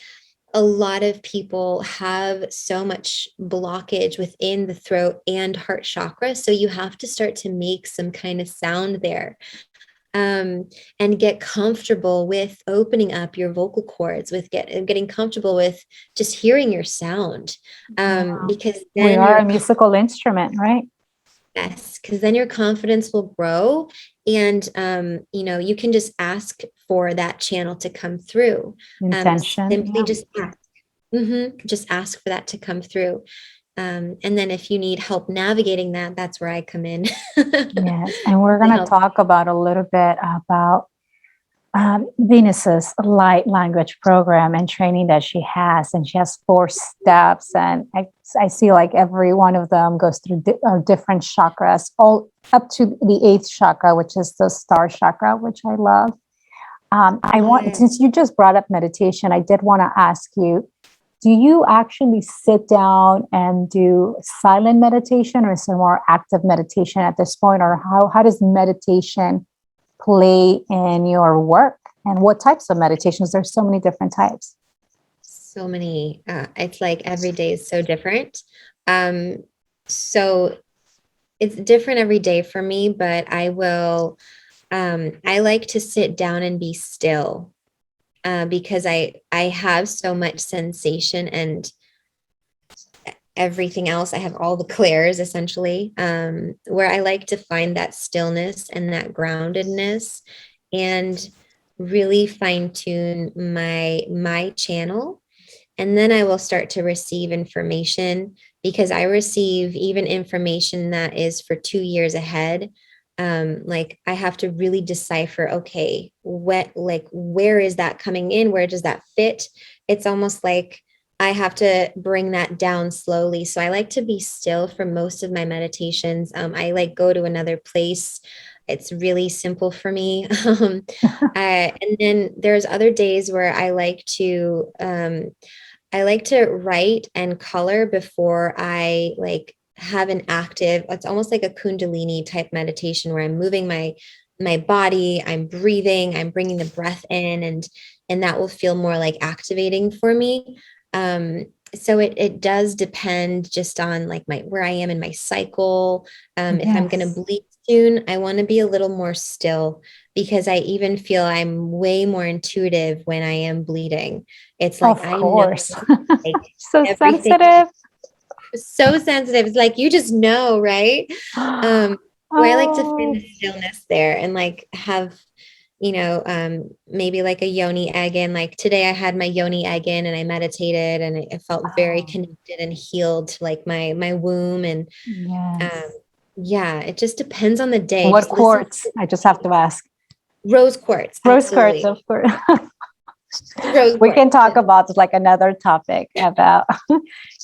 a lot of people have so much blockage within the throat and heart chakra. So you have to start to make some kind of sound there, um, and get comfortable with opening up your vocal cords, with getting comfortable with just hearing your sound, Yeah. because We then are a musical instrument, right? yes, because then your confidence will grow, and you can just ask for that channel to come through. Intention. Simply Yeah. just ask. Just ask for that to come through. And then if you need help navigating that, that's where I come in Yes. And we're to going to help. talk about a little bit about Venus's light language program and training that she has, and she has 4 steps, and I see like every one of them goes through different chakras, all up to the 8th chakra, which is the star chakra, which I love. I want, since you just brought up meditation, I did want to ask you, do you actually sit down and do silent meditation, or is it more active meditation at this point, or how does meditation play in your work, and what types of meditations? There's so many different types. So many. It's like every day is so different. So it's different every day for me, but I like to sit down and be still, because I have so much sensation and everything else. I have all the clairs essentially, where I like to find that stillness and that groundedness, and really fine tune my channel. And then I will start to receive information, because I receive even information that is for 2 years ahead. Like I have to really decipher, okay, where is that coming in? Where does that fit? It's almost like I have to bring that down slowly. So I like to be still for most of my meditations. I like go to another place. It's really simple for me. And then there's other days where I like to write and color before I like have an active, it's almost like a Kundalini type meditation where I'm moving my body, I'm breathing, I'm bringing the breath in, and that will feel more like activating for me. So it does depend just on like where I am in my cycle. If I'm going Yes, to bleed soon, I want to be a little more still, because I even feel I'm way more intuitive when I am bleeding. It's like of I know course. like So everything sensitive. is so sensitive. It's like you just know, right? So I like to find Oh, the stillness there and like have, maybe like a yoni egg in. Like today I had my yoni egg in and I meditated, and it felt very oh, connected and healed to like my womb. And um, yes. yeah, it just depends on the day. What Just listen to quartz? the I just have body. to ask. Rose quartz, Rose quartz, absolutely. of course. Rose We can quartz. talk about like another topic about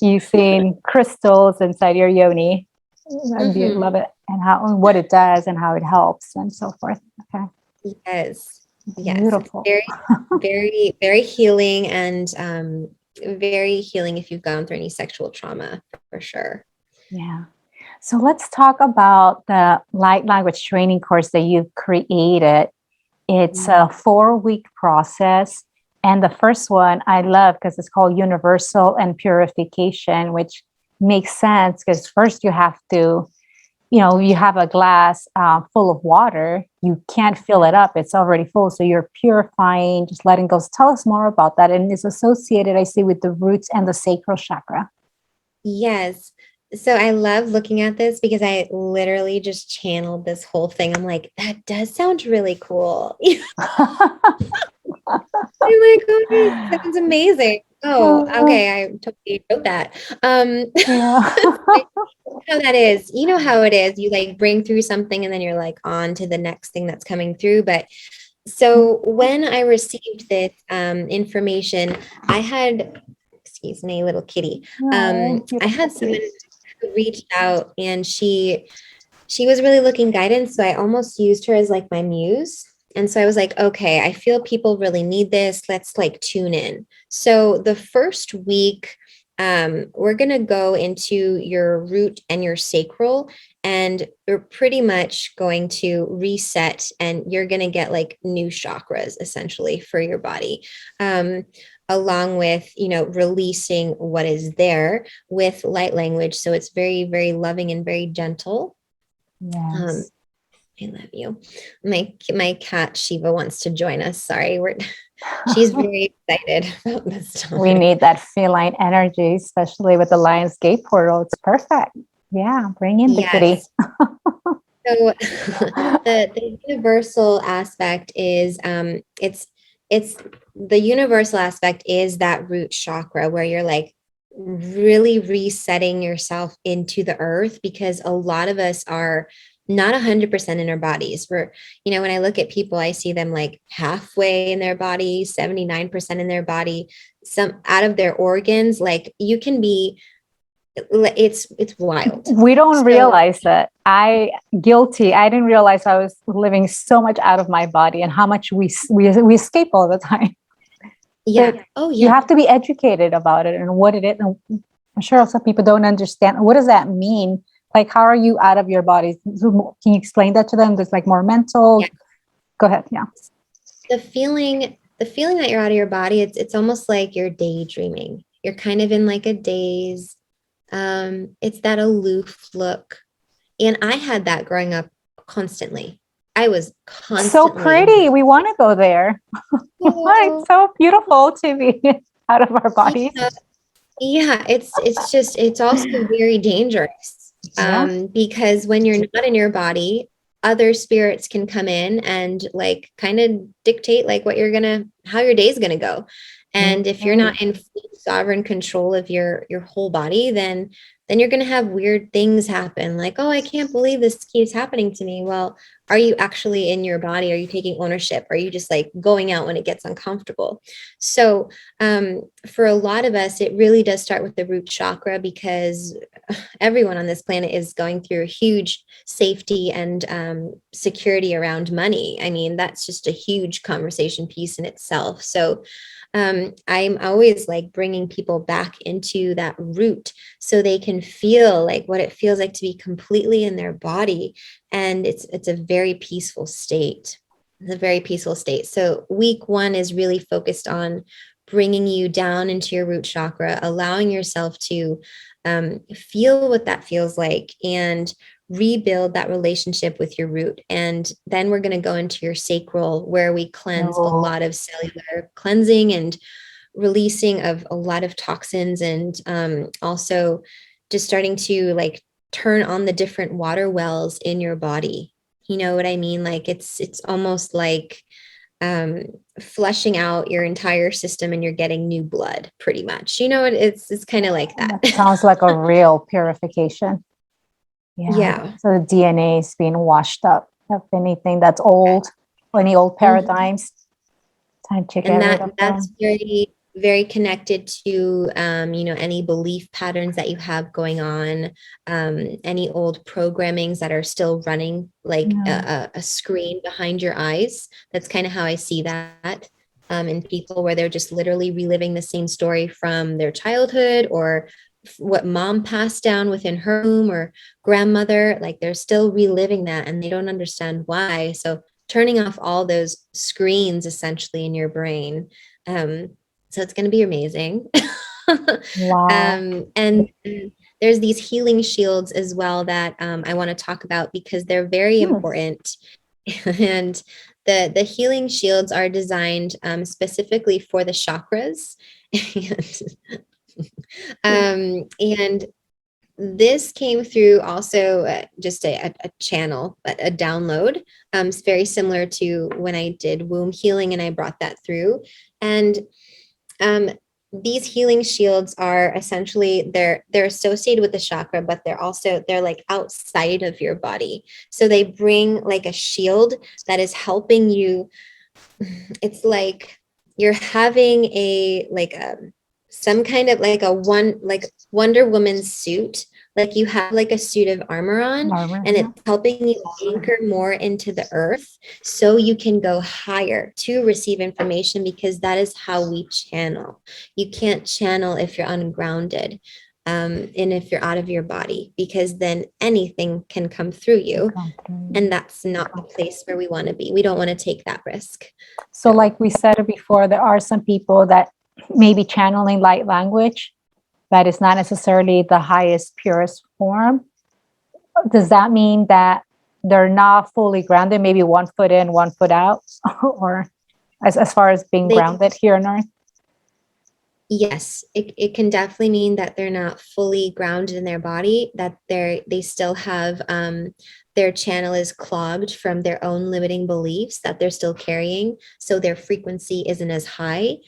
using crystals inside your yoni. I Mhm. love it, and what it does and how it helps and so forth. Okay, Yes. Yes. It's beautiful. very, very, very healing, and very healing if you've gone through any sexual trauma, for sure. Yeah. So let's talk about the light language training course that you've created. It's Mm. a 4-week process. And the first one I love because it's called Universal and Purification, which makes sense because first you have to, you have a glass full of water. You can't fill it up. It's already full. So you're purifying, just letting go. So tell us more about that. And it's associated, I see, with the roots and the sacral chakra. Yes. So I love looking at this because I literally just channeled this whole thing. I'm like, that does sound really cool. I'm like, oh, it sounds amazing. Oh, okay. I totally wrote that. Yeah. How that is, you know how it is. You like bring through something and then you're like on to the next thing that's coming through. But so when I received this information, I had, excuse me, little kitty. Oh, I beautiful had someone kitty. who reached out, and she was really looking guidance. So I almost used her as like my muse. And so I was like, okay, I feel people really need this. Let's like tune in. So the first week, we're going to go into your root and your sacral, and we're pretty much going to reset, and you're going to get like new chakras essentially for your body. Along with, releasing what is there with light language. So it's very, very loving and very gentle. Um, Yes. I love you. My cat Shiva wants to join us. Sorry, she's very excited about this We time. need that feline energy, especially with the Lionsgate portal. It's perfect. Yeah, bring in the kitty. Yes. So the universal aspect is it's the universal aspect is that root chakra where you're like really resetting yourself into the earth, because a lot of us are not 100% in our bodies. When I look at people, I see them like halfway in their body, 79% in their body, some out of their organs. Like you can be, it's wild. We don't So realize that. Guilty. I didn't realize I was living so much out of my body and how much we escape all the time. yeah. But Oh you yeah. have to be educated about it and what it is. And I'm sure some people don't understand. What does that mean? Like, how are you out of your body? Can you explain that to them? There's like more mental. Yeah. Go ahead. Yeah. The feeling that you're out of your body, it's almost like you're daydreaming. You're kind of in like a daze. It's that aloof look. And I had that growing up constantly. I was So constantly, pretty. We want to go there. oh, It's so beautiful to be out of our bodies. yeah, yeah, it's also very dangerous. Yeah. Because when you're not in your body, other spirits can come in and like kind of dictate like how your day's gonna go. And if you're not in full sovereign control of your whole body, then you're gonna have weird things happen. Like, oh, I can't believe this keeps happening to me. Well, are you actually in your body? Are you taking ownership? Are you just like going out when it gets uncomfortable? So for a lot of us, it really does start with the root chakra, because everyone on this planet is going through a huge safety and security around money. I mean, that's just a huge conversation piece in itself. So I'm always like bringing people back into that root so they can feel like what it feels like to be completely in their body. And it's a very peaceful state. It's a very peaceful state. So week 1 is really focused on bringing you down into your root chakra, allowing yourself to feel what that feels like and rebuild that relationship with your root. And then we're going to go into your sacral, where we cleanse a lot of cellular cleansing and releasing of a lot of toxins, and also just starting to like turn on the different water wells in your body. You know what I mean? Like it's almost like um flushing out your entire system and you're getting new blood, pretty much. It's kind of like that. That sounds like a real purification. Yeah. Yeah. So the DNA is being washed up of anything that's old, any old paradigms. Time to get And rid of that's them. very, very connected to any belief patterns that you have going on, any old programmings that are still running like Yeah. a screen behind your eyes. That's kind of how I see that in people, where they're just literally reliving the same story from their childhood, or what mom passed down within her womb, or grandmother. Like they're still reliving that and they don't understand why. So turning off all those screens essentially in your brain. So it's going to be amazing. Wow. And there's these healing shields as well that I want to talk about, because they're very Hmm. important. And the healing shields are designed specifically for the chakras. And this came through also just a channel, a download. It's very similar to when I did womb healing and I brought that through. And um, these healing shields are essentially, they're associated with the chakra, but they're like outside of your body. So they bring like a shield that is helping you. It's like you're having some kind of like like Wonder Woman suit. Like you have like a suit of armor on, and Yeah. it's helping you anchor more into the earth so you can go higher to receive information, because that is how we channel. You can't channel if you're ungrounded. And if you're out of your body, because then anything can come through you. And that's not the place where we want to be. We don't want to take that risk. So, like we said before, there are some people that may be channeling light language that is not necessarily the highest, purest form. Does that mean that they're not fully grounded, maybe 1 foot in, 1 foot out? Or as far as being They grounded here on Earth? Yes, it can definitely mean that they're not fully grounded in their body, that they still have their channel is clogged from their own limiting beliefs that they're still carrying. So their frequency isn't as high.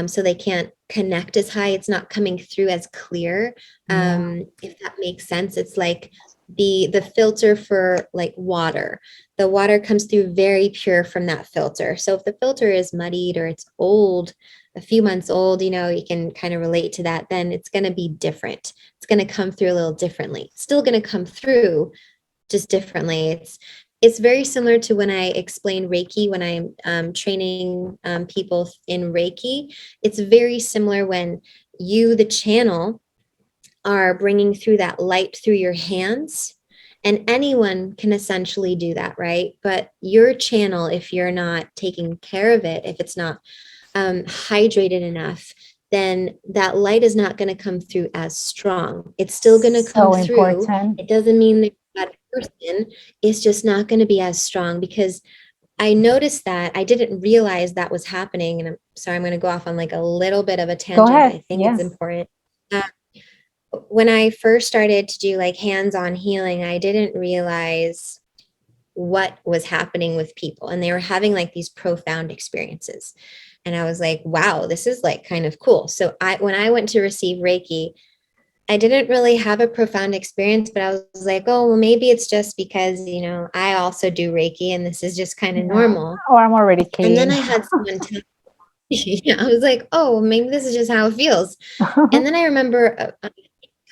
So they can't connect as high. It's not coming through as clear. Yeah. If that makes sense. It's like be the filter for like water. The water comes through very pure from that filter. So if the filter is muddied or it's old, a few months old, you know, you can kind of relate to that, then it's going to be different. It's going to come through a little differently. It's still going to come through just differently. It's very similar to when I explain Reiki, when I'm training people in Reiki. It's very similar when you, the channel, are bringing through that light through your hands. And anyone can essentially do that, right? But your channel, if you're not taking care of it, if it's not hydrated enough, then that light is not going to come through as strong. It's still going to come So through. important. It doesn't mean that person is just not going to be as strong, because I noticed that I didn't realize that was happening. And I'm sorry, I'm going to go off on like a little bit of a Go tangent, but ahead. I think it's Yes. important. When I first started to do like hands-on healing, I didn't realize what was happening with people, and they were having like these profound experiences. And I was like, wow, this is like kind of cool. So when I went to receive Reiki, I didn't really have a profound experience, but I was like, oh, well, maybe it's just because, you know, I also do Reiki and this is just kind of Yeah. normal. Or I'm already And then clean. I had someone tell me, yeah, I was like, oh, maybe this is just how it feels. And then I remember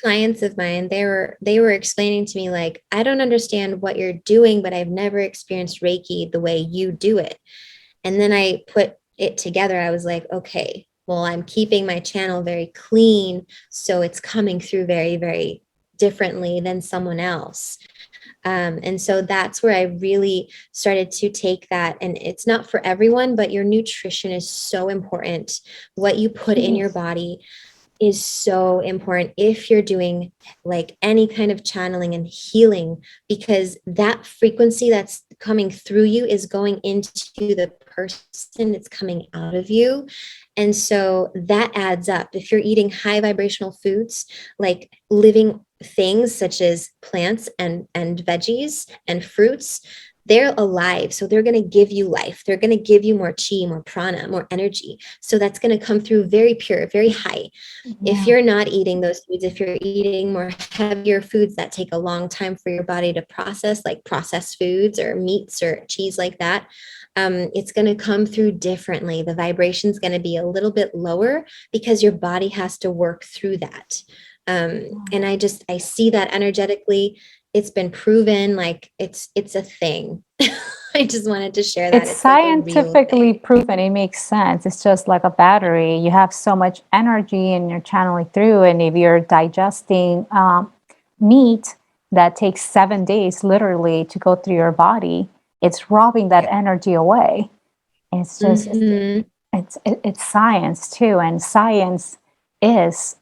clients of mine, they were explaining to me, like, I don't understand what you're doing, but I've never experienced Reiki the way you do it. And then I put it together. I was like, okay, well, I'm keeping my channel very clean, so it's coming through very, very differently than someone else. And so that's where I really started to take that. And it's not for everyone, but your nutrition is so important. What you put in your body is so important if you're doing like any kind of channeling and healing, because that frequency that's coming through you is going into the person, it's coming out of you. And so that adds up. If you're eating high vibrational foods, like living things such as plants and veggies and fruits, they're alive. So they're going to give you life. They're going to give you more chi, more prana, more energy. So that's going to come through very pure, very high. If Yeah. you're not eating those foods, if you're eating more heavier foods that take a long time for your body to process, like processed foods or meats or cheese like that, it's going to come through differently. The vibration is going to be a little bit lower because your body has to work through that. And I see that energetically. It's been proven, like it's a thing. I just wanted to share that. It's It's like a real scientifically thing. proven. It makes sense. It's just like a battery. You have so much energy and you're channeling through. And if you're digesting meat that takes 7 days literally to go through your body, it's robbing that Yeah. energy away. It's just, Mm-hmm. it's science too. And science is,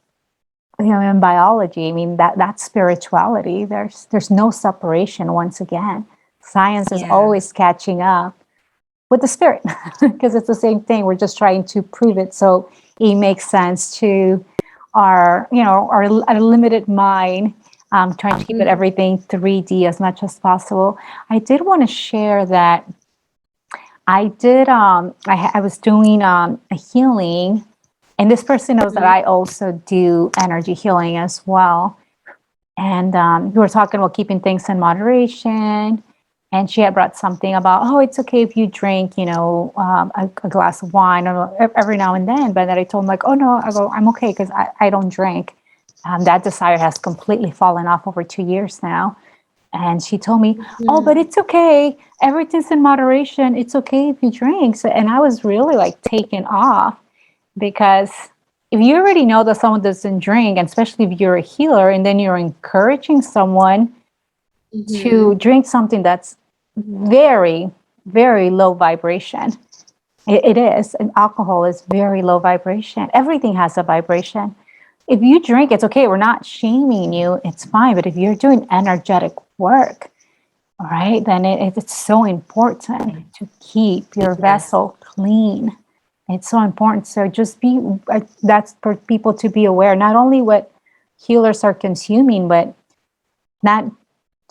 in biology, I mean, that's spirituality. There's no separation once again. Science is Yeah. always catching up with the spirit because it's the same thing. We're just trying to prove it so it makes sense to our limited mind, trying to keep it everything 3D as much as possible. I did want to share that I was doing a healing, and this person knows that Mhm. I also do energy healing as well. And we were talking about keeping things in moderation. And she had brought something about, oh, it's okay if you drink, a glass of wine every now and then. But then I told him, like, oh, no, I'm okay because I don't drink. That desire has completely fallen off over 2 years now. And she told me, oh, but Mhm. it's okay. Everything's in moderation. It's okay if you drink. So, and I was really like taken off because if you already know that someone doesn't drink, and especially if you're a healer, and then you're encouraging someone to Mhm. drink something that's very, very low vibration. It is. And alcohol is very low vibration. Everything has a vibration. If you drink, it's okay. We're not shaming you. It's fine. But if you're doing energetic work, all right, then it's so important to keep your Yes. vessel clean. It's so important. So just that's for people to be aware, not only what healers are consuming, but not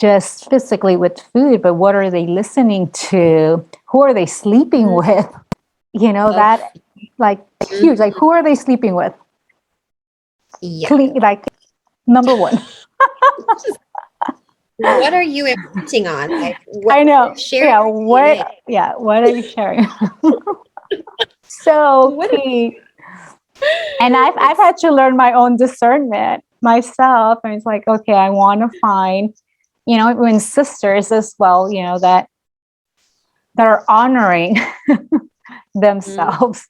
just physically with food, but what are they listening to? Who are they sleeping Mhm. with? Oh, That like huge, like mhm. who are they sleeping with? Yeah. Clean, like number one. what are you imprinting on? Like, I know. share Yeah. everything. Like, What are you sharing? So what? key. And I've It's had to learn my own discernment myself. And it's like, okay, I want to find, when sisters as well, that are honoring themselves.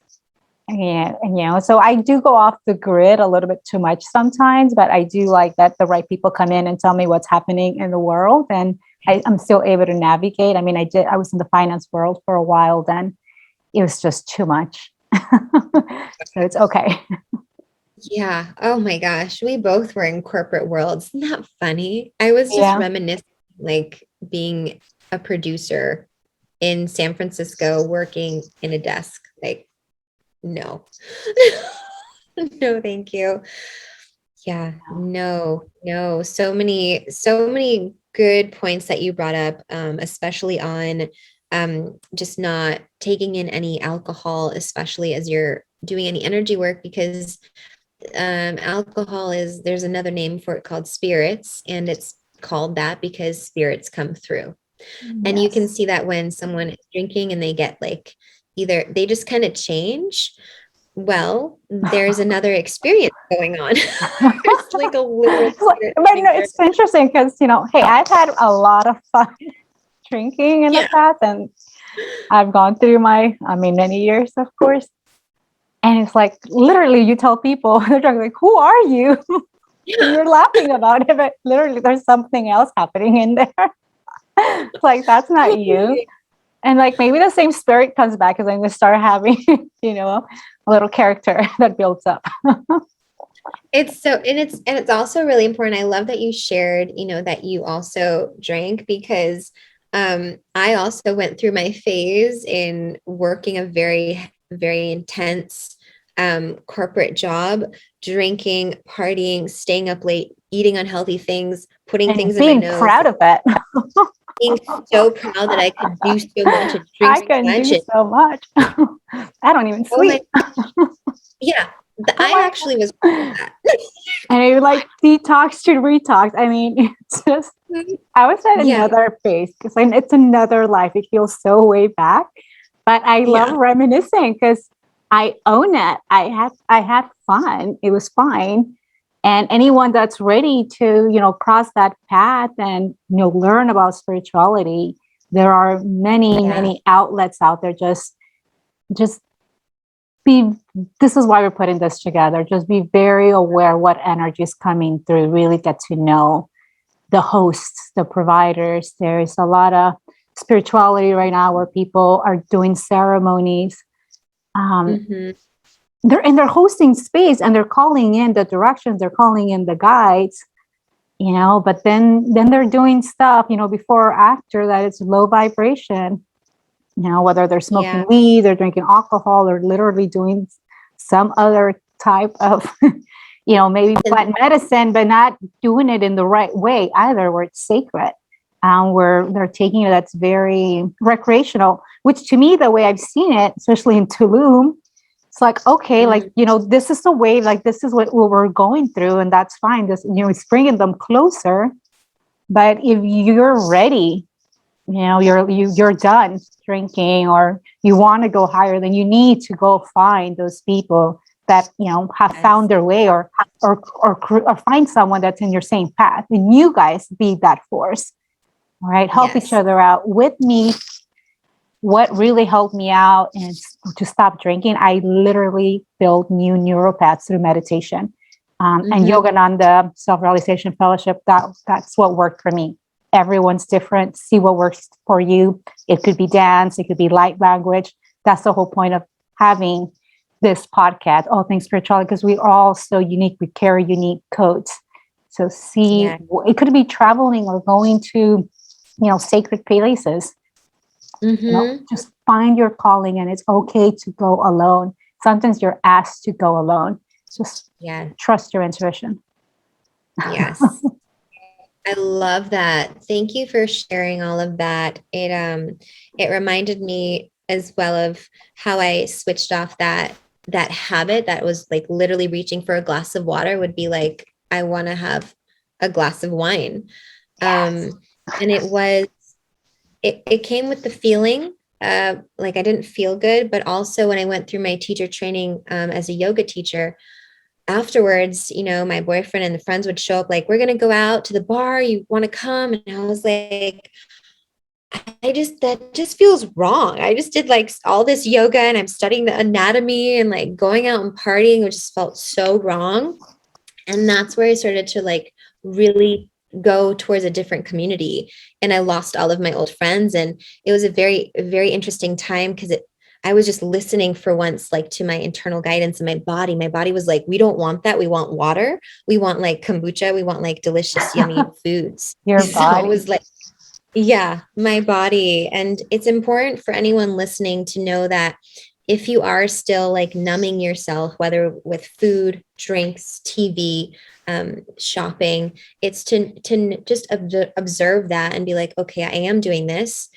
And so I do go off the grid a little bit too much sometimes, but I do like that the right people come in and tell me what's happening in the world, and I'm still able to navigate. I mean, I was in the finance world for a while, then it was just too much. So it's okay. Yeah. Oh my gosh. We both were in corporate worlds. Isn't that funny? I was just Yeah. reminiscing, like being a producer in San Francisco, working in a desk. Like, no, no, thank you. Yeah, no. So many good points that you brought up, especially on just not taking in any alcohol, especially as you're doing any energy work, because alcohol is, there's another name for it called spirits, and it's called that because spirits come through. And you can Yes. see that when someone is drinking and they get like, either they just kind of change. Well, there's another experience going on. There's like a literal spirit But living there. it's interesting because, hey, I've had a lot of fun drinking in the Yeah. past, and I've gone through many years, of course. And it's like, literally, you tell people, they're drunk, like, who are you? And Yeah. you're laughing about it, but literally, there's something else happening in there. It's like, that's not you. Totally. And like, maybe the same spirit comes back as I'm going to start having, a little character that builds up. It's so, and it's also really important. I love that you shared, that you also drank, because I also went through my phase in working a very, very intense corporate job, drinking, partying, staying up late, eating unhealthy things, putting And things in my being nose, proud of it. being so proud that I could do so much and drink I so can much. do And so much. I don't even oh my, sleep. yeah, Oh I my actually was God. that. And I like detox to retox. I mean, it's just, I was at Yeah, another phase because it's another life. It feels so way back, but I love yeah, reminiscing because I own it. I had fun. It was fine. And anyone that's ready to, cross that path and, learn about spirituality, there are many, yeah. many outlets out there. Just be, this is why we're putting this together. Just be very aware what energy is coming through. Really get to know the hosts, the providers. There's a lot of spirituality right now where people are doing ceremonies. Um, Hmm. they're hosting space and they're calling in the directions, they're calling in the guides, but then they're doing stuff, before or after that it's low vibration, whether they're Yeah. smoking weed, they're drinking alcohol, or literally doing some other type of, maybe plant medicine, but not doing it in the right way either, where it's sacred, where they're taking it that's very recreational, which to me, the way I've seen it, especially in Tulum, it's like, okay, like, Mm, this is the way, like, this is what we're going through, and that's fine. This, it's bringing them closer. But if you're ready, you're done drinking, or you want to go higher, then you need to go find those people that have yes. found their way, or find someone that's in your same path, and you guys be that force. All right, help each Yes. other out. With me, what really helped me out is to stop drinking. I literally built new neural paths through meditation, and Hmm. Yogananda Self-Realization Fellowship. That's what worked for me. Everyone's different. See what works for you. It could be dance. It could be light language. That's the whole point of having this podcast, All Things Spirituality, because we're all so unique. We carry unique codes. So Yeah. it could be traveling or going to, sacred places. Hmm. Just find your calling, and it's okay to go alone. Sometimes you're asked to go alone. Just Yeah. trust your intuition. Yes. I love that. Thank you for sharing all of that. It reminded me as well of how I switched off that habit that was like literally reaching for a glass of water would be like, I want to have a glass of wine. Yes. And it came with the feeling, like I didn't feel good, but also when I went through my teacher training, as a yoga teacher, afterwards, my boyfriend and the friends would show up like, we're going to go out to the bar. You want to come? And I was like, that just feels wrong. I just did like all this yoga and I'm studying the anatomy and like going out and partying, which just felt so wrong. And that's where I started to like really go towards a different community. And I lost all of my old friends. And it was a very, very interesting time because I was just listening for once, like to my internal guidance and my body. My body was like, we don't want that. We want water. We want like kombucha. We want like delicious, yummy foods. Your So it was body. like, yeah, my body. And it's important for anyone listening to know that if you are still like numbing yourself, whether with food, drinks, TV, shopping, it's to just observe that and be like, okay, I am doing this.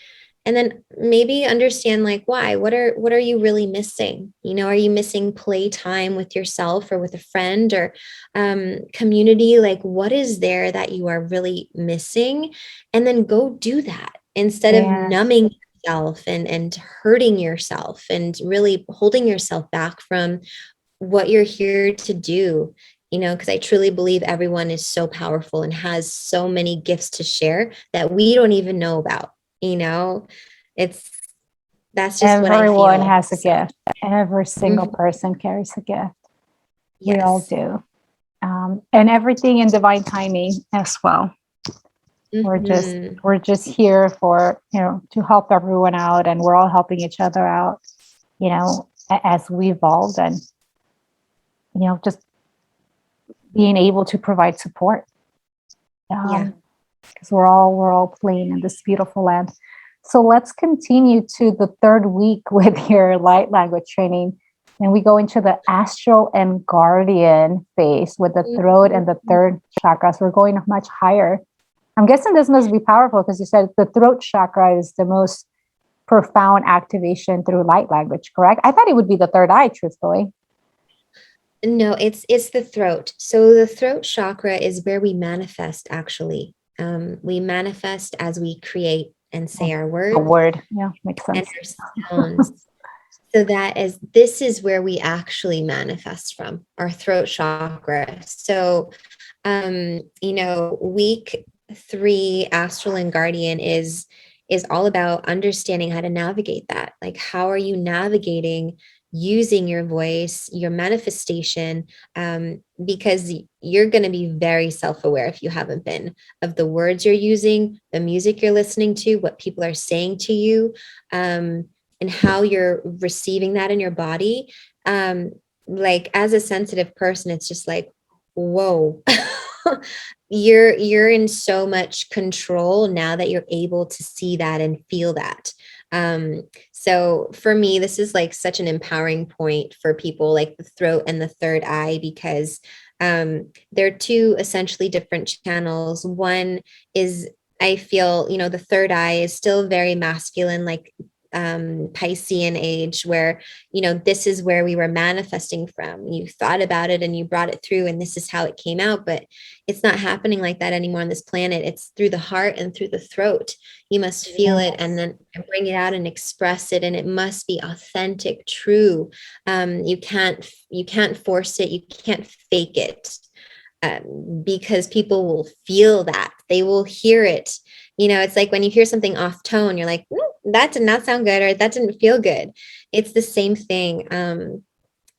And then maybe understand like why. What are you really missing? Are you missing playtime with yourself or with a friend or community? Like what is there that you are really missing? And then go do that instead of Yes. numbing yourself and hurting yourself and really holding yourself back from what you're here to do. Because I truly believe everyone is so powerful and has so many gifts to share that we don't even know about. you know it's that's just what I Everyone feel. has a So, gift. Every single mhm, person carries a gift. We all yes. do. And everything in divine timing as well. We're just Hmm. we're just here for, to help everyone out, and we're all helping each other out, as we evolve, and just being able to provide support. Yeah. Because we're all playing in this beautiful land. So let's continue to the third week with your light language training. And we go into the astral and guardian phase with the throat and the Mhm. third chakras. We're going much higher. I'm guessing this must be powerful because you said the throat chakra is the most profound activation through light language, correct? I thought it would be the third eye, truthfully. No, it's the throat. So the throat chakra is where we manifest, actually. We manifest as we create and say our The words word. Yeah, makes and sense. our sounds. So this is where we actually manifest from, our throat chakra. So week 3, astral and guardian is all about understanding how to navigate that. Like, how are you navigating using your voice, your manifestation? Because you're going to be very self-aware, if you haven't been, of the words you're using, the music you're listening to, what people are saying to you, and how you're receiving that in your body. Like, as a sensitive person, it's just like, whoa. You're in so much control now that you're able to see that and feel that. So for me, this is like such an empowering point for people, like the throat and the third eye, because they're two essentially different channels. One is, I feel, the third eye is still very masculine, like Piscean age, where this is where we were manifesting from. You thought about it and you brought it through, and this is how it came out. But it's not happening like that anymore on this planet. It's through the heart and through the throat. You must feel it and Yes. then bring it out and express it, and it must be authentic, true. You can't force it. You can't fake it, because people will feel that. They will hear it. It's like when you hear something off tone, you're like, that did not sound good, or that didn't feel good. It's the same thing.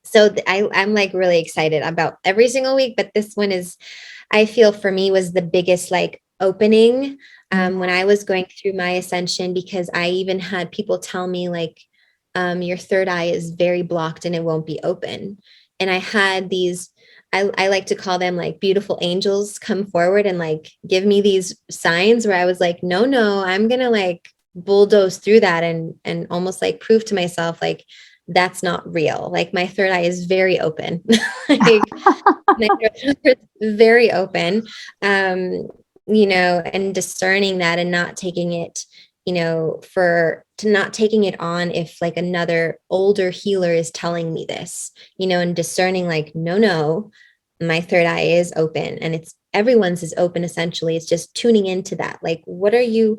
So I'm like really excited about every single week, but this one is, I feel, for me, was the biggest like opening, when I was going through my ascension, because I even had people tell me like, your third eye is very blocked and it won't be open. And I had these, I like to call them like beautiful angels, come forward and like give me these signs where I was like, no, I'm gonna like bulldoze through that and almost like prove to myself like that's not real. Like, my third eye is very open. Like, my throat chakra is very open. And discerning that and not taking it, not taking it on if like another older healer is telling me this, and discerning like, no, my third eye is open, and it's everyone's is open. Essentially, it's just tuning into that. Like, what are you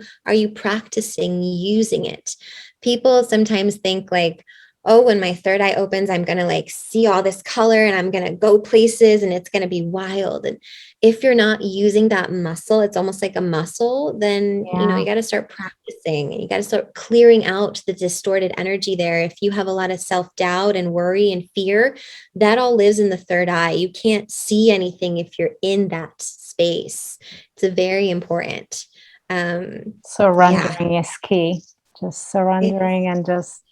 practicing using it? People sometimes think like, oh, when my third eye opens, I'm going to like see all this color and I'm going to go places and it's going to be wild. And if you're not using that muscle, it's almost like a muscle, then, you got to start practicing, and you got to start clearing out the distorted energy there. If you have a lot of self-doubt and worry and fear, that all lives in the third eye. You can't see anything if you're in that space. It's very important. Surrendering is key. Just surrendering and just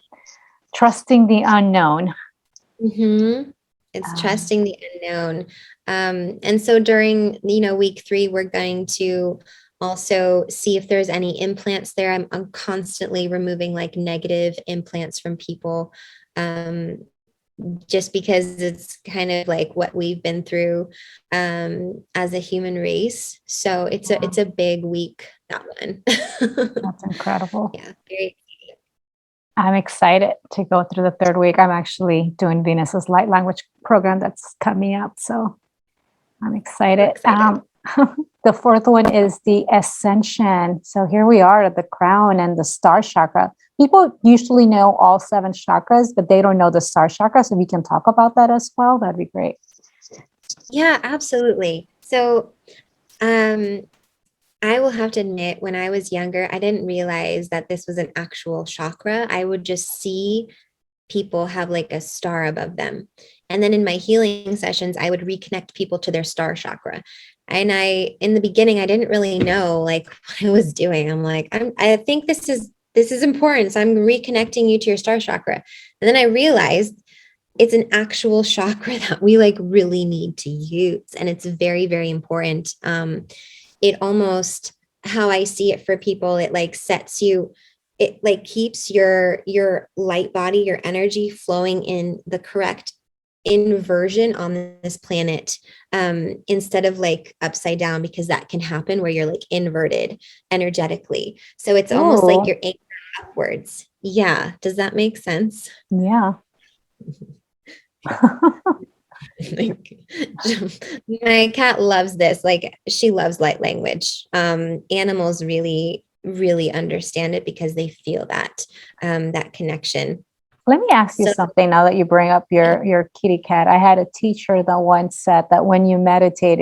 trusting the unknown. Mm-hmm. It's trusting the unknown. And so during, week 3, we're going to also see if there's any implants there. I'm constantly removing like negative implants from people, just because it's kind of like what we've been through as a human race. So it's a big week, that one. That's incredible. Yeah, very. I'm excited to go through the 3rd week. I'm actually doing Venus's light language program that's coming up. So I'm excited. The 4th one is the ascension. So here we are at the crown and the star chakra. People usually know all 7 chakras, but they don't know the star chakra. So we can talk about that as well. That'd be great. Yeah, absolutely. So, I will have to admit, when I was younger, I didn't realize that this was an actual chakra. I would just see people have like a star above them. And then in my healing sessions, I would reconnect people to their star chakra. And in the beginning, I didn't really know like what I was doing. I'm like, I think this is important. So I'm reconnecting you to your star chakra. And then I realized it's an actual chakra that we like really need to use. And it's very, very important. It almost, how I see it for people, it like sets you, it like keeps your light body, your energy flowing in the correct inversion on this planet, instead of like upside down, because that can happen where you're like inverted energetically. So it's almost like you're anchored upwards. Yeah. Does that make sense? Yeah. Like, my cat loves this. Like, she loves light language. Animals really, really understand it because they feel that connection. Let me ask you something now that you bring up your kitty cat. I had a teacher that once said that when you meditate,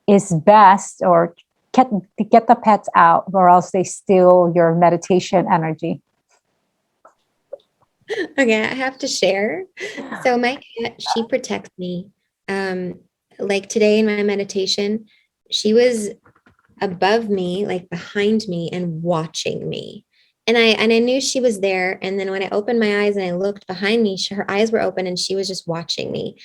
it's best or to get the pets out, or else they steal your meditation energy. Okay, I have to share. So my cat, she protects me. Like today in my meditation, she was above me, like behind me and watching me. And I knew she was there. And then when I opened my eyes and I looked behind me, her eyes were open and she was just watching me.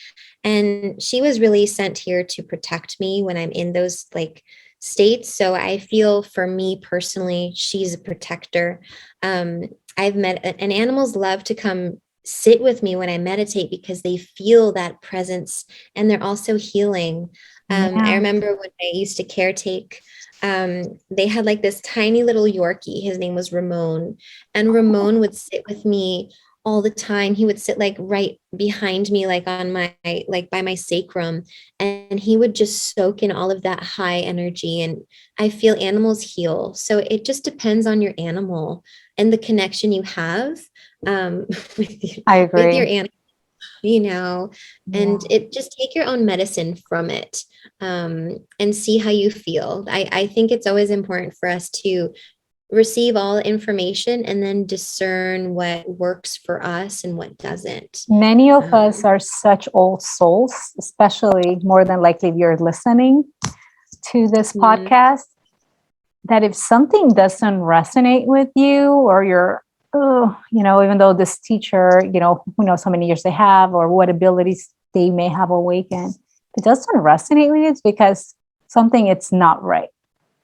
And she was really sent here to protect me when I'm in those like states. So I feel, for me personally, she's a protector. I've met, and animals love to come sit with me when I meditate because they feel that presence and they're also healing. I remember when I used to caretake, they had like this tiny little Yorkie. His name was Ramon, and Ramon would sit with me all the time. He would sit like right behind me, like on my, like by my sacrum, and he would just soak in all of that high energy. And I feel animals heal. So it just depends on your animal and the connection you have, I agree. with your animal, and it just take your own medicine from it, and see how you feel. I think it's always important for us to receive all information and then discern what works for us and what doesn't. Many of us are such old souls, especially more than likely if you're listening to this podcast, that if something doesn't resonate with you, or you're, even though this teacher, who knows how many years they have or what abilities they may have awakened, if it doesn't resonate with you, it's because it's not right.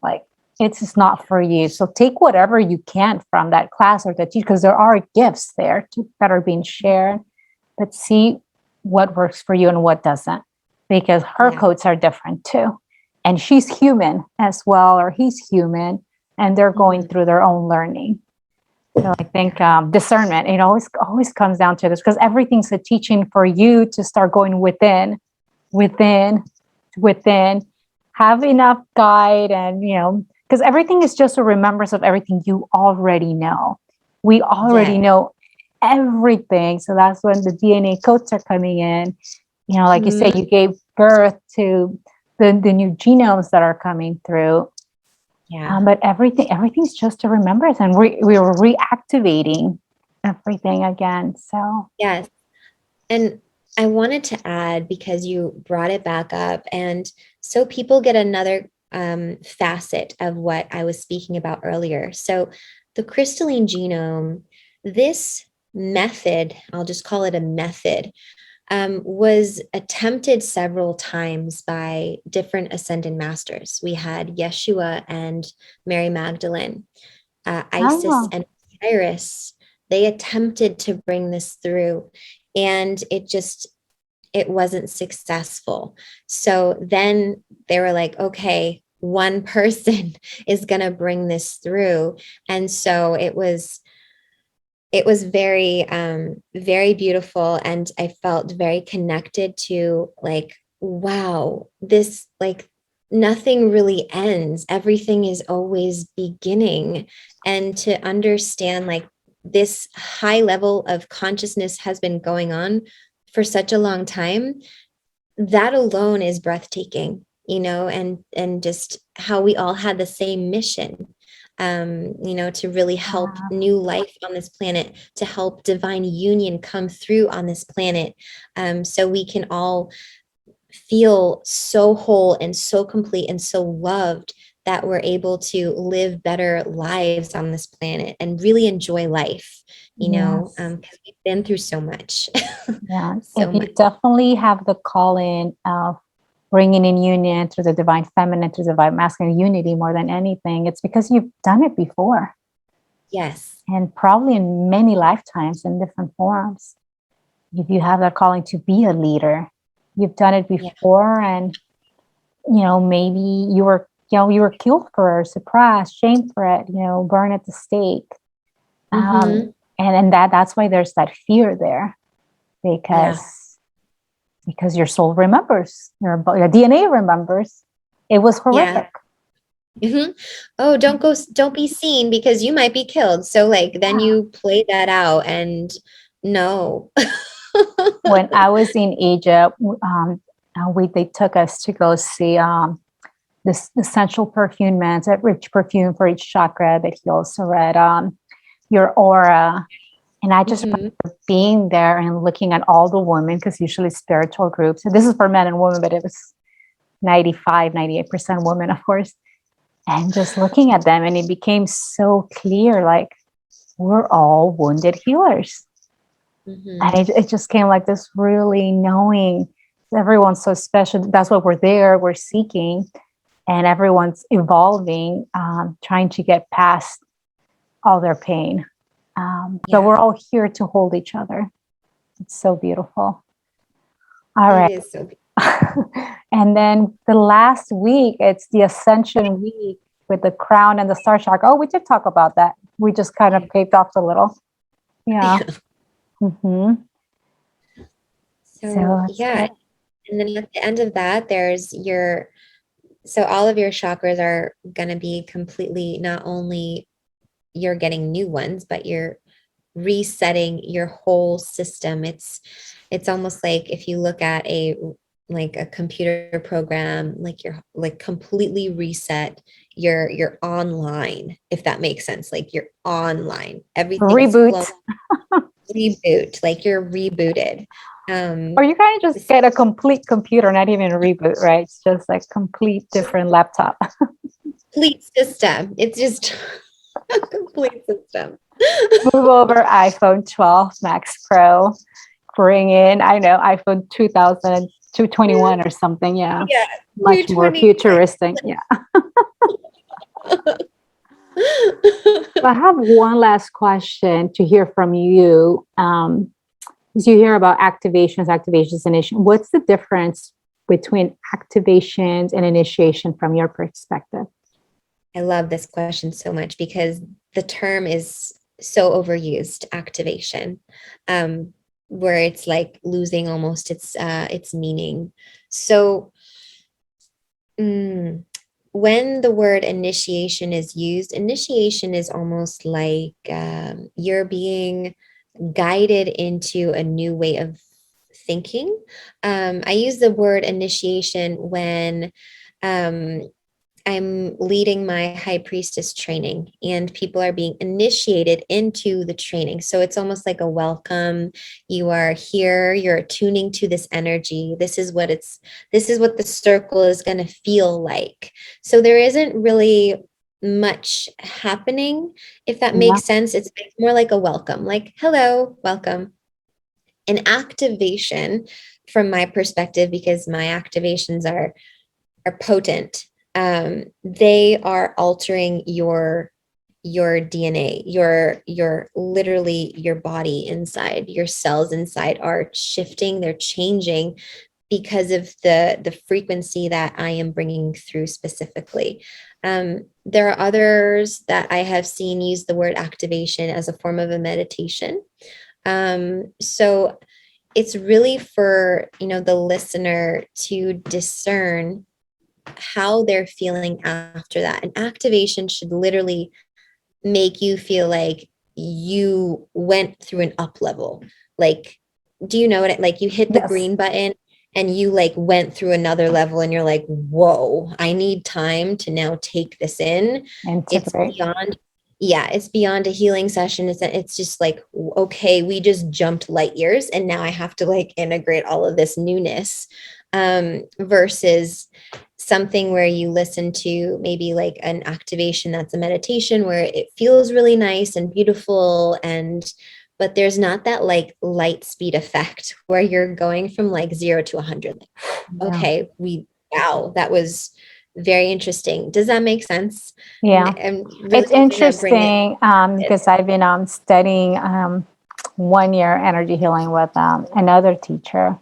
Like, it's just not for you. So take whatever you can from that class or that teacher, because there are gifts there that are being shared, but see what works for you and what doesn't, because her codes are different too. And she's human as well, or he's human, and they're going through their own learning. So I think discernment, it always comes down to this, because everything's a teaching for you to start going within within, have enough guide, and because everything is just a remembrance of everything you already know. We already Yeah. know everything. So that's when the DNA codes are coming in. Like you say, you gave birth to the new genomes that are coming through. Yeah. But everything's just a remembrance, and we were reactivating everything again. So Yes. And I wanted to add, because you brought it back up, and so people get another facet of what I was speaking about earlier. So the crystalline genome, this method, I'll just call it a method, was attempted several times by different ascended masters. We had Yeshua and Mary Magdalene, Isis oh, and Osiris. They attempted to bring this through, and it wasn't successful. So then they were like, okay, one person is going to bring this through. And so it was very very beautiful, and I felt very connected to, like, wow, this, like, nothing really ends, everything is always beginning. And to understand, like, this high level of consciousness has been going on for such a long time, that alone is breathtaking, and just how we all had the same mission, to really help yeah. new life on this planet, to help divine union come through on this planet, so we can all feel so whole and so complete and so loved, that we're able to live better lives on this planet and really enjoy life, Yes. because we've been through so much. Yeah. So If you much. definitely have the call in of bringing in union through the divine feminine, to divine masculine unity more than anything, it's because you've done it before, Yes. and probably in many lifetimes in different forms. If you have that calling to be a leader, you've done it Yeah. before, and maybe you were killed for it, suppressed, shamed for it, burned at the stake. Mm-hmm. And that's why there's that fear there, Yeah. because your soul remembers, your DNA remembers. It was Yeah. horrific. Mm-hmm. Oh, don't be seen, because you might be killed. So, like, then Yeah. you play that out, and no. When I was in Egypt, they took us to go see this essential perfume, man, a rich perfume for each chakra. But he also read your aura. And I just Mm-hmm. remember being there and looking at all the women, because usually spiritual groups, and this is for men and women, but it was 98% women, of course. And just looking at them, and it became so clear, like, we're all wounded healers. Mm-hmm. And it just came like this really knowing everyone's so special. That's what we're there, we're seeking, and everyone's evolving, trying to get past all their pain. But Yeah, we're all here to hold each other. It's so beautiful. All it right. is so beautiful. And then the last week, it's the Ascension week with the crown and the star chakra. Oh, we did talk about that. We just kind of caved off a little. Yeah. Mm-hmm. So, So it's yeah. good. And then at the end of that, so all of your chakras are going to be completely, not only you're getting new ones, but you're resetting your whole system. It's almost like, if you look at a computer program, like, you're like completely reset, you're online, if that makes sense. Like, you're online, everything is flowing. Reboot. Reboot, like, you're rebooted. Or you kind of just This get a complete computer, not even a reboot, right? It's just like complete different laptop. complete system, it's just a complete system. Move over iPhone 12 Max Pro. Bring in, I know, iPhone 221 or something. Yeah. Yeah, Much more 220. futuristic. Yeah. So I have one last question to hear from you. As you hear about activations, initiation, what's the difference between activations and initiation from your perspective? I love this question so much, because the term is so overused, activation. where it's like losing almost its meaning. So when the word initiation is used, initiation is almost like you're being guided into a new way of thinking. I use the word initiation when um, I'm leading my high priestess training and people are being initiated into the training. So it's almost like a welcome. You are here, you're tuning to this energy. This is what the circle is going to feel like. So there isn't really much happening, if that Yeah. makes sense. It's more like a welcome, like, hello, welcome. An activation, from my perspective, because my activations are potent. They are altering your DNA, your literally your body inside, your cells inside are shifting, they're changing because of the frequency that I am bringing through specifically. There are others that I have seen use the word activation as a form of a meditation. So it's really for, the listener to discern how they're feeling after that. An activation should literally make you feel like you went through an up level. Like, do you know what like you hit the Yes. green button and you like went through another level and you're like, whoa, I need time to now take this in. It's Integrate. beyond, yeah, it's beyond a healing session. It's just like, okay, we just jumped light years and now I have to like integrate all of this newness. Versus something where you listen to maybe like an activation that's a meditation where it feels really nice and beautiful, and but there's not that like light speed effect where you're going from like 0 to 100. Like, Yeah. okay, wow, that was very interesting. Does that make sense? And Yeah. I'm really It's hoping to bring it. interesting because I've been studying 1 year energy healing with another teacher.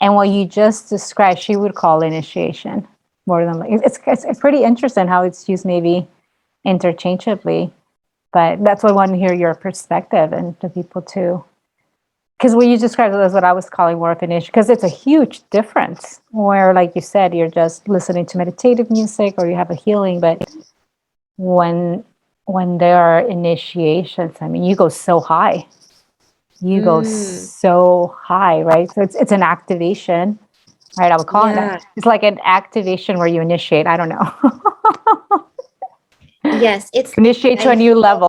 And what you just described, she would call initiation more than like it's pretty interesting how it's used maybe interchangeably. But that's why I want to hear your perspective and the people too. Because what you described is what I was calling more of an issue, because it's a huge difference where, like you said, you're just listening to meditative music or you have a healing. But when there are initiations, I mean, you go so high. You go Mm, so high, right? So it's an activation, right? I would call it that. yeah. It's like an activation where you initiate. I don't know. Yes, it's Initiate to I a new level.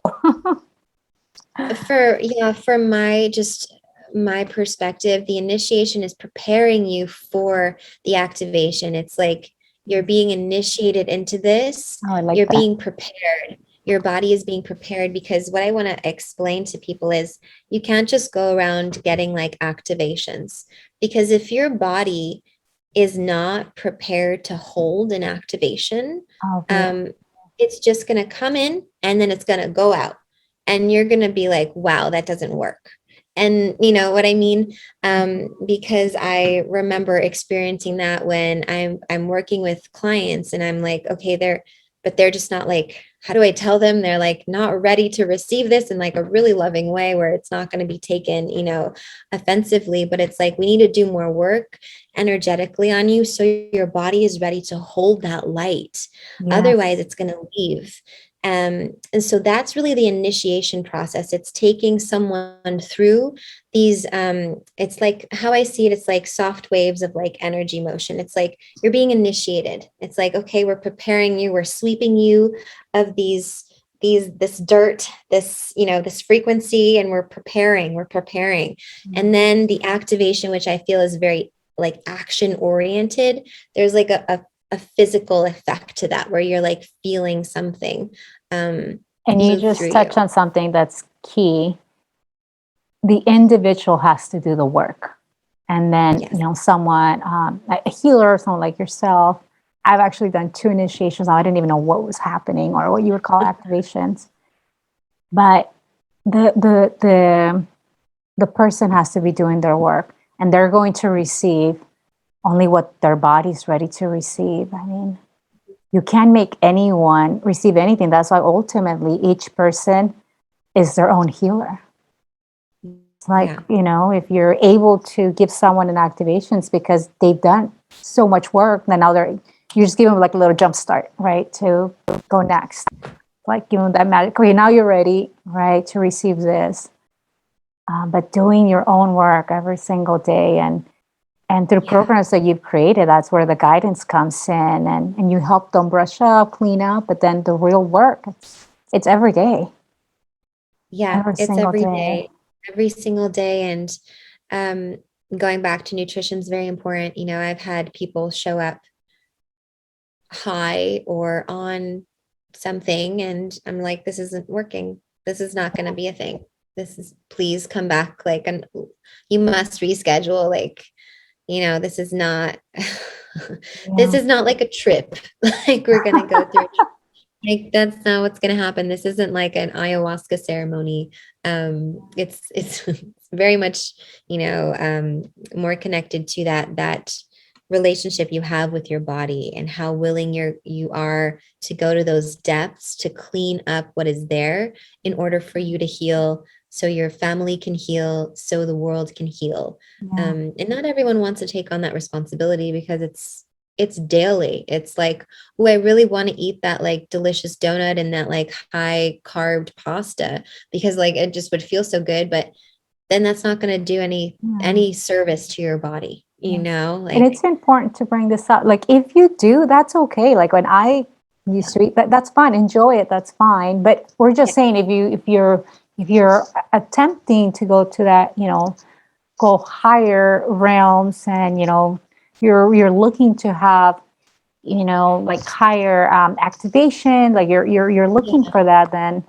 for yeah, from my just my perspective, the initiation is preparing you for the activation. It's like you're being initiated into this, Oh, I like you're that. being prepared, your body is being prepared. Because what I want to explain to people is you can't just go around getting like activations, because if your body is not prepared to hold an activation, Oh, yeah. um, it's just going to come in and then it's going to go out. And you're going to be like, wow, that doesn't work. And you know what I mean? Because I remember experiencing that when I'm working with clients and I'm like, okay, they're just not like, how do I tell them they're like not ready to receive this in like a really loving way where it's not going to be taken, offensively, but it's like we need to do more work energetically on you so your body is ready to hold that light. Otherwise, Yes. it's going to leave. And so that's really the initiation process. It's taking someone through these, it's like how I see it, it's like soft waves of like energy motion. It's like you're being initiated. It's like, okay, we're preparing you, we're sweeping you of this dirt, this frequency, and we're preparing. And then the activation, which I feel is very like action oriented, there's like a physical effect to that where you're like feeling something And you move just through you. touch on something that's key. The individual has to do the work. And then, Yes. someone, a healer, someone like yourself, I've actually done 2 initiations. I didn't even know what was happening or what you would call activations. But the person has to be doing their work, and they're going to receive only what their body's ready to receive. I mean, you can't make anyone receive anything. That's why ultimately each person is their own healer. It's like, if you're able to give someone an activation, it's because they've done so much work. Then now you just give them like a little jump start, right? To go next. Like give them that magic. Okay, now you're ready, right, to receive this. But doing your own work every single day and through programs that you've created, that's where the guidance comes in, and you help them brush up, clean up, but then the real work, it's every day. Yeah, it's every day, every single day. And going back to nutrition is very important. I've had people show up high or on something, and I'm like, this isn't working. This is not going to be a thing. Please come back. Like, and you must reschedule. Like, this is not, this is not like a trip. Like we're going to go through. Like that's not what's going to happen. This isn't like an ayahuasca ceremony. It's very much, more connected to that relationship you have with your body and how willing you are to go to those depths to clean up what is there in order for you to heal, so your family can heal, so the world can heal. And not everyone wants to take on that responsibility because it's daily. It's like, oh, I really want to eat that like delicious donut and that like high carb pasta because like it just would feel so good, but then that's not going to do any service to your body, like. And it's important to bring this up. Like if you do, that's okay. Like when I used to eat, that's fine. Enjoy it. That's fine. But we're just saying if you're attempting to go to that, go higher realms, and you're looking to have like higher activation, like you're looking for that, then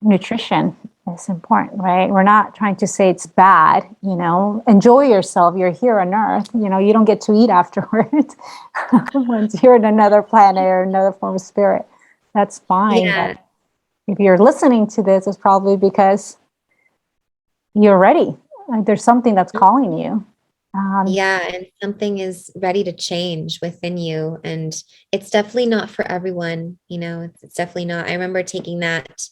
nutrition is important, right? We're not trying to say it's bad. Enjoy yourself. You're here on earth. You don't get to eat afterwards once you're in another planet or another form of spirit. That's fine. But if you're listening to this, it's probably because you're ready. Like there's something that's calling you. And something is ready to change within you. And it's definitely not for everyone. It's definitely not. I remember taking that.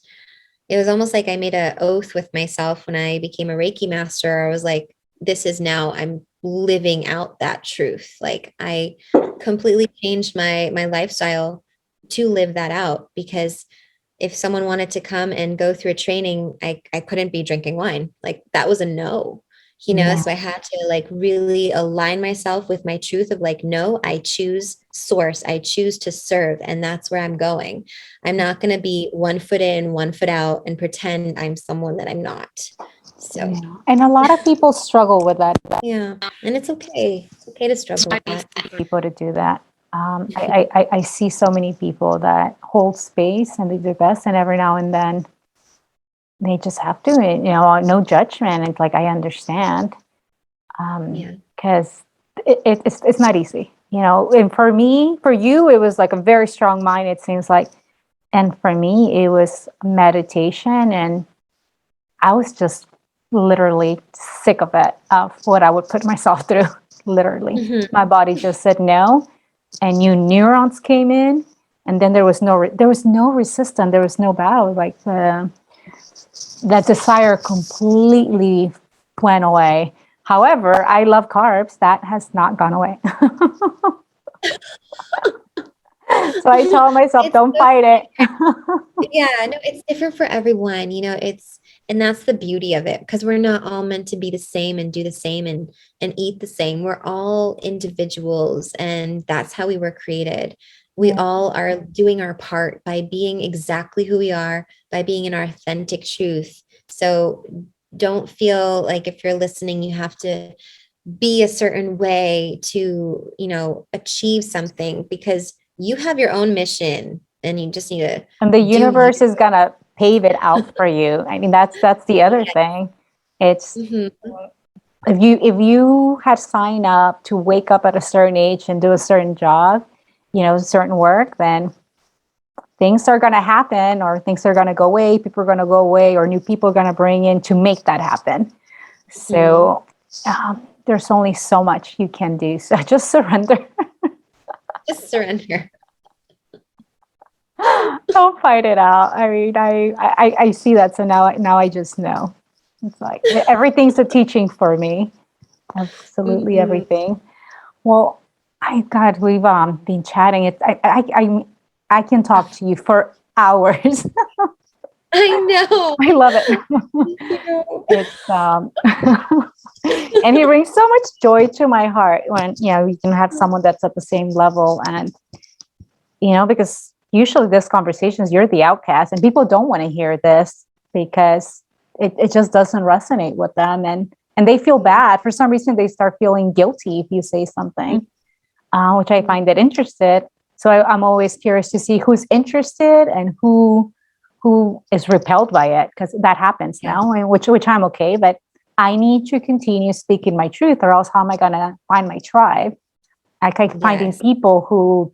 It was almost like I made an oath with myself when I became a Reiki master. I was like, this is now, I'm living out that truth. Like I completely changed my lifestyle to live that out, because if someone wanted to come and go through a training, I couldn't be drinking wine. Like that was a no. So I had to like really align myself with my truth of like, no, I choose source. I choose to serve. And that's where I'm going. I'm not going to be 1 foot in, 1 foot out and pretend I'm someone that I'm not. So, and a lot of people struggle with that. yeah. And it's okay. It's okay to struggle with that. People to do that. I see so many people that hold space and they do their best, and every now and then they just have to, no judgment. It's like, I understand. Because it's not easy, and for you, it was like a very strong mind, it seems like. And for me, it was meditation, and I was just literally sick of it, of what I would put myself through. Literally, my body just said no, and new neurons came in, and then there was no resistance, there was no battle. Like that desire completely went away. However, I love carbs. That has not gone away. So I tell myself, don't fight it. Yeah, no, it's different for everyone. And that's the beauty of it, because we're not all meant to be the same and do the same and eat the same. We're all individuals, and that's how we were created. We all are doing our part by being exactly who we are, by being in our authentic truth. So don't feel like if you're listening, you have to be a certain way to, achieve something, because you have your own mission and you just need to. And the universe is gonna pave it out for you. I mean, that's the other thing. It's if you have signed up to wake up at a certain age and do a certain job, certain work, then things are going to happen, or things are going to go away, people are going to go away, or new people are going to bring in to make that happen. So there's only so much you can do. So just surrender. Just surrender. Don't fight it out. I mean, I see that. So now I just know. It's like everything's a teaching for me. Absolutely Mhm. everything. Well, God, we've been chatting. I can talk to you for hours. I know. I love it. Thank you. It's and he brings so much joy to my heart when you can have someone that's at the same level, and because usually this conversations you're the outcast and people don't want to hear this because it just doesn't resonate with them, and they feel bad for some reason. They start feeling guilty if you say something, which I find that interested. So I'm always curious to see who's interested and who is repelled by it, because that happens Yeah, now, and which I'm okay. But I need to continue speaking my truth, or else how am I going to find my tribe? I keep finding yes, people who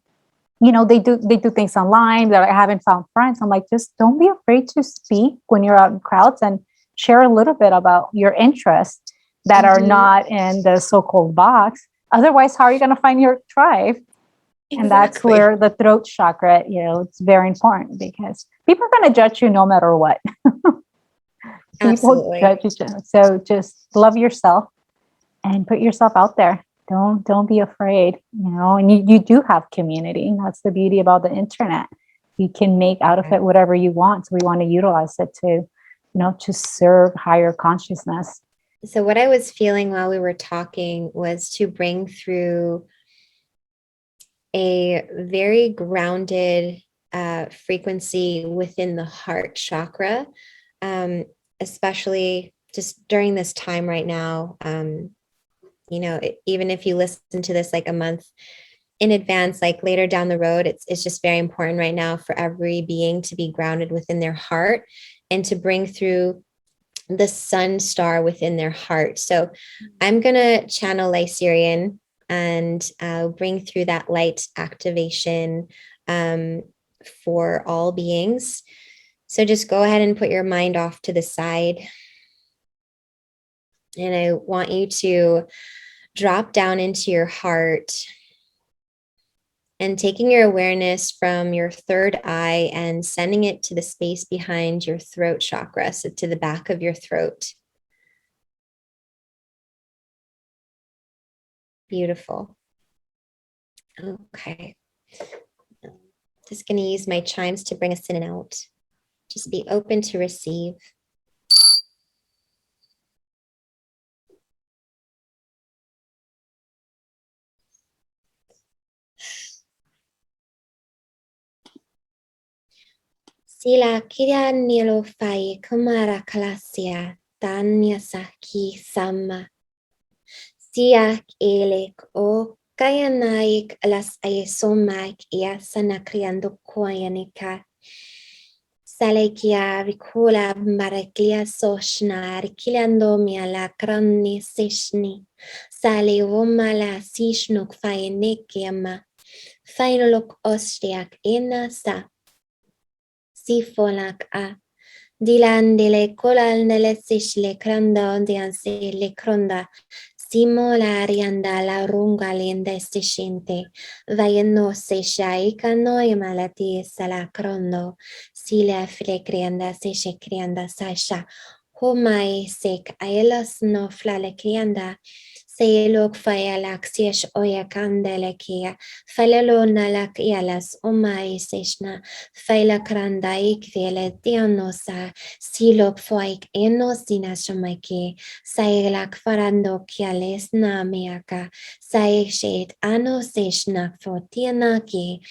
they do things online that I haven't found friends. I'm like, just don't be afraid to speak when you're out in crowds and share a little bit about your interests that are hmm, not in the so-called box. Otherwise, how are you going to find your tribe? And that's exactly. where the throat chakra, it's very important, because people are going to judge you no matter what. People Absolutely. judge you. So just love yourself and put yourself out there. Don't be afraid, and you do have community. That's the beauty about the internet. You can make out of Yeah. it whatever you want. So we want to utilize it to serve higher consciousness. So, what I was feeling while we were talking was to bring through a very grounded frequency within the heart chakra, especially just during this time right now. Even if you listen to this like a month in advance, like later down the road, it's just very important right now for every being to be grounded within their heart and to bring through the sun star within their heart. So I'm going to channel Lyrian and bring through that light activation um, for all beings. So just go ahead and put your mind off to the side. And I want you to drop down into your heart and taking your awareness from your third eye and sending it to the space behind your throat chakra, so to the back of your throat. Beautiful. Okay. Just going to use my chimes to bring us in and out. Just be open to receive. Sila kira nilo fai kumara kalasia tanya saki sama. Siak elek o kaya naik alas ayesomak ia sana kriando koyanika. Salekia rikula mareklia soshna rikiliando mia la krani sishni. Sale womala sishnuk fayenekiama. Fainolok ostiak ina sa. Sifolak a. Dilan dele kolal nele sishle kranda ondianse le kronda. Simo la rianda la runga lende sishinte. Vayeno se shaika no imalati sala krondo. Sila file krianda sishe krianda sasha. Homai sek aelos no flale krianda. Seelok fayalak sish oya kandelekia. Falelo nalak ialas omai sishna. Faila kranda ikvele dianosa. Silok foik enosina shamaike. Sailak farando kiales namiaka. Saishet anosishnak fotianaki.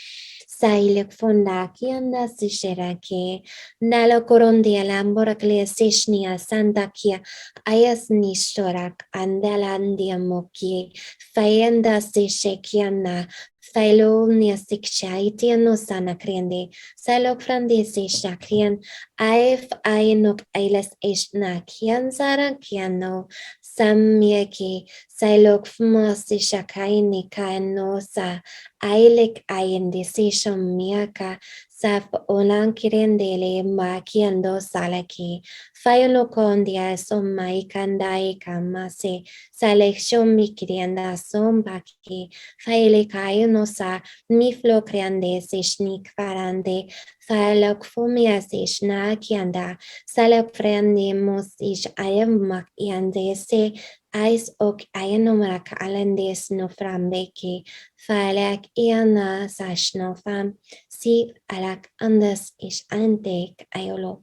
Sailek fonda kianda sishirake. Nalo korondia lamboraklia sishnia santakia. Ayas nishorak andalandia moki. Fayenda sishekiana. Failo nia siksha itiano sana kriende. Salok frandisi shakrian. Aif ainok ailes ishna kian zara kiano. Samyeki Silok Fmosi Shakaini Kainosa, Ailik Ayendisisham Miaka, Saf Olan Kirendele Makiando Salaki, Fayolokondia Somai Kandai Kamase, Salekshom Mikrianda Sombaki, Faile Kainosa, Miflo Kriande Sishnik Farande, Falok Fumia Sishna Kianda, Salok Frende Mosish Ayamak Yande Se. Ais ok ayanomarak alandes no frambeki, falak iana sashno fam, si alak andas ish antek ayolo.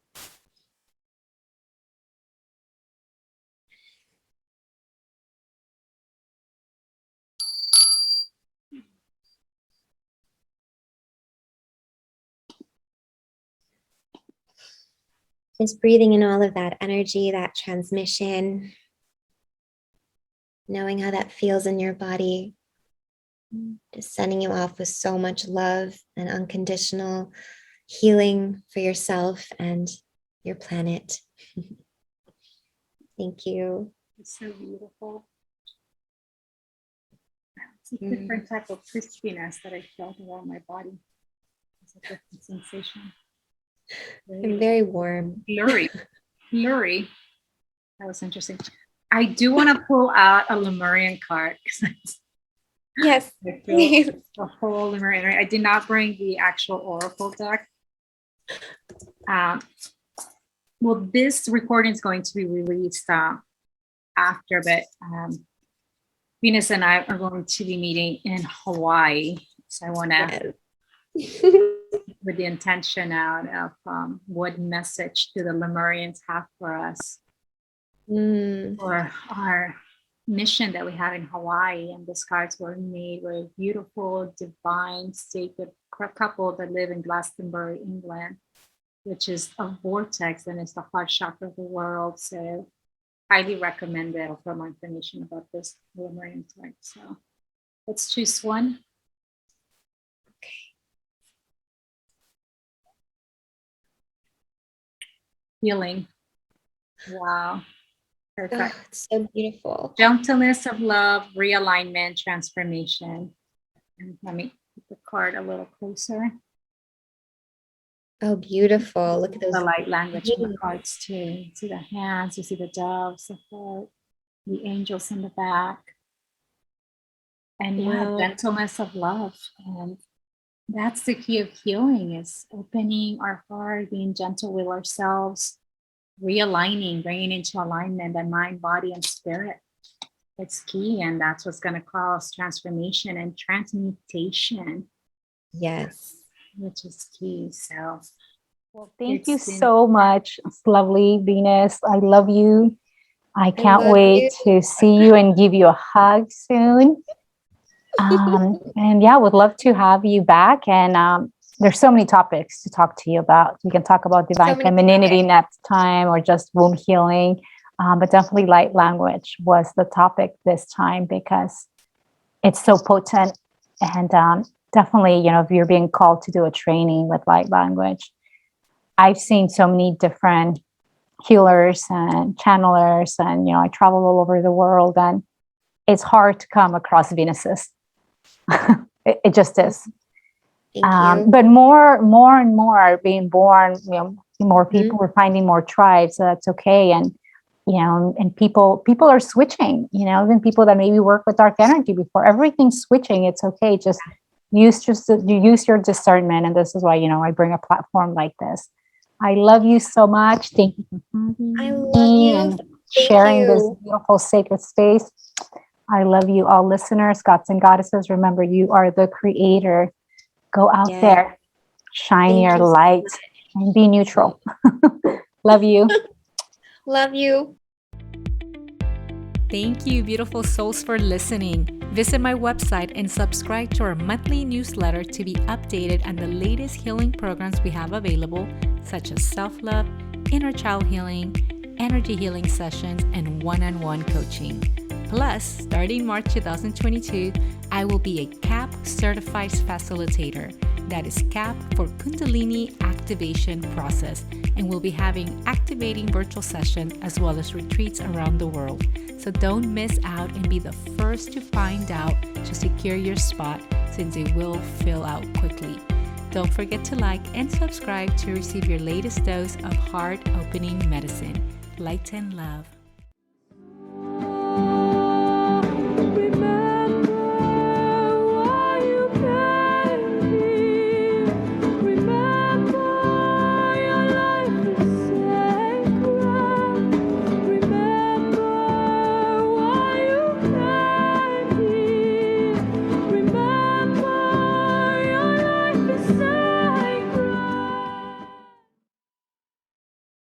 Just breathing in all of that energy, that transmission, knowing how that feels in your body, just sending you off with so much love and unconditional healing for yourself and your planet. Thank you. It's so beautiful. It's a different type of crispiness that I felt around my body. It's a different sensation. I'm very warm. Blurry. That was interesting. I do want to pull out a Lemurian card. Yes, please. The whole Lemurian. I did not bring the actual oracle deck. Well, this recording is going to be released after, but Venus and I are going to be meeting in Hawaii. So I want to, with the intention out of what message do the Lemurians have for us, for our mission that we have in Hawaii. And these cards were made with a beautiful, divine, sacred couple that live in Glastonbury, England, which is a vortex and it's the heart chakra of the world. So highly recommend it for more information about this Lemurian card. So let's choose one. Okay. Healing. Wow. Perfect. Oh, it's so beautiful. Gentleness of love, realignment, transformation. And let me put the card a little closer. Oh, beautiful. Look at those. The light language of the cards too. You see the hands, you see the doves, the heart, the angels in the back. And gentleness of love. And that's the key of healing, is opening our heart, being gentle with ourselves, realigning, bringing into alignment the mind, body, and spirit. It's key, and that's what's going to cause transformation and transmutation. Yes. Which is key. So, well, thank you so much. It's lovely, Venus. I love you. I can't wait to see you and give you a hug soon. And yeah, would love to have you back. And there's so many topics to talk to you about. We can talk about divine femininity next time, or just womb healing. But definitely light language was the topic this time, because it's so potent. And definitely, you know, if you're being called to do a training with light language, I've seen so many different healers and channelers, and, you know, I travel all over the world, and it's hard to come across Venuses. It just is. But more and more are being born, you know, more people are finding more tribes. So that's okay. And, you know, and people are switching, you know, even people that maybe work with dark energy before, everything's switching. It's okay. Just use your discernment. And this is why, you know, I bring a platform like this. I love you so much. Thank you for having me and sharing this beautiful sacred space. I love you all, listeners, gods and goddesses. Remember, you are the creator. Go out there, shine your light, and be neutral. Love you. Love you. Thank you, beautiful souls, for listening. Visit my website and subscribe to our monthly newsletter to be updated on the latest healing programs we have available, such as self-love, inner child healing, energy healing sessions, and one-on-one coaching. Plus, starting March 2022, I will be a CAP certified facilitator. That is CAP for Kundalini Activation Process. and we'll be having activating virtual sessions as well as retreats around the world. So don't miss out and be the first to find out to secure your spot, since they will fill out quickly. Don't forget to like and subscribe to receive your latest dose of heart-opening medicine. Light and love.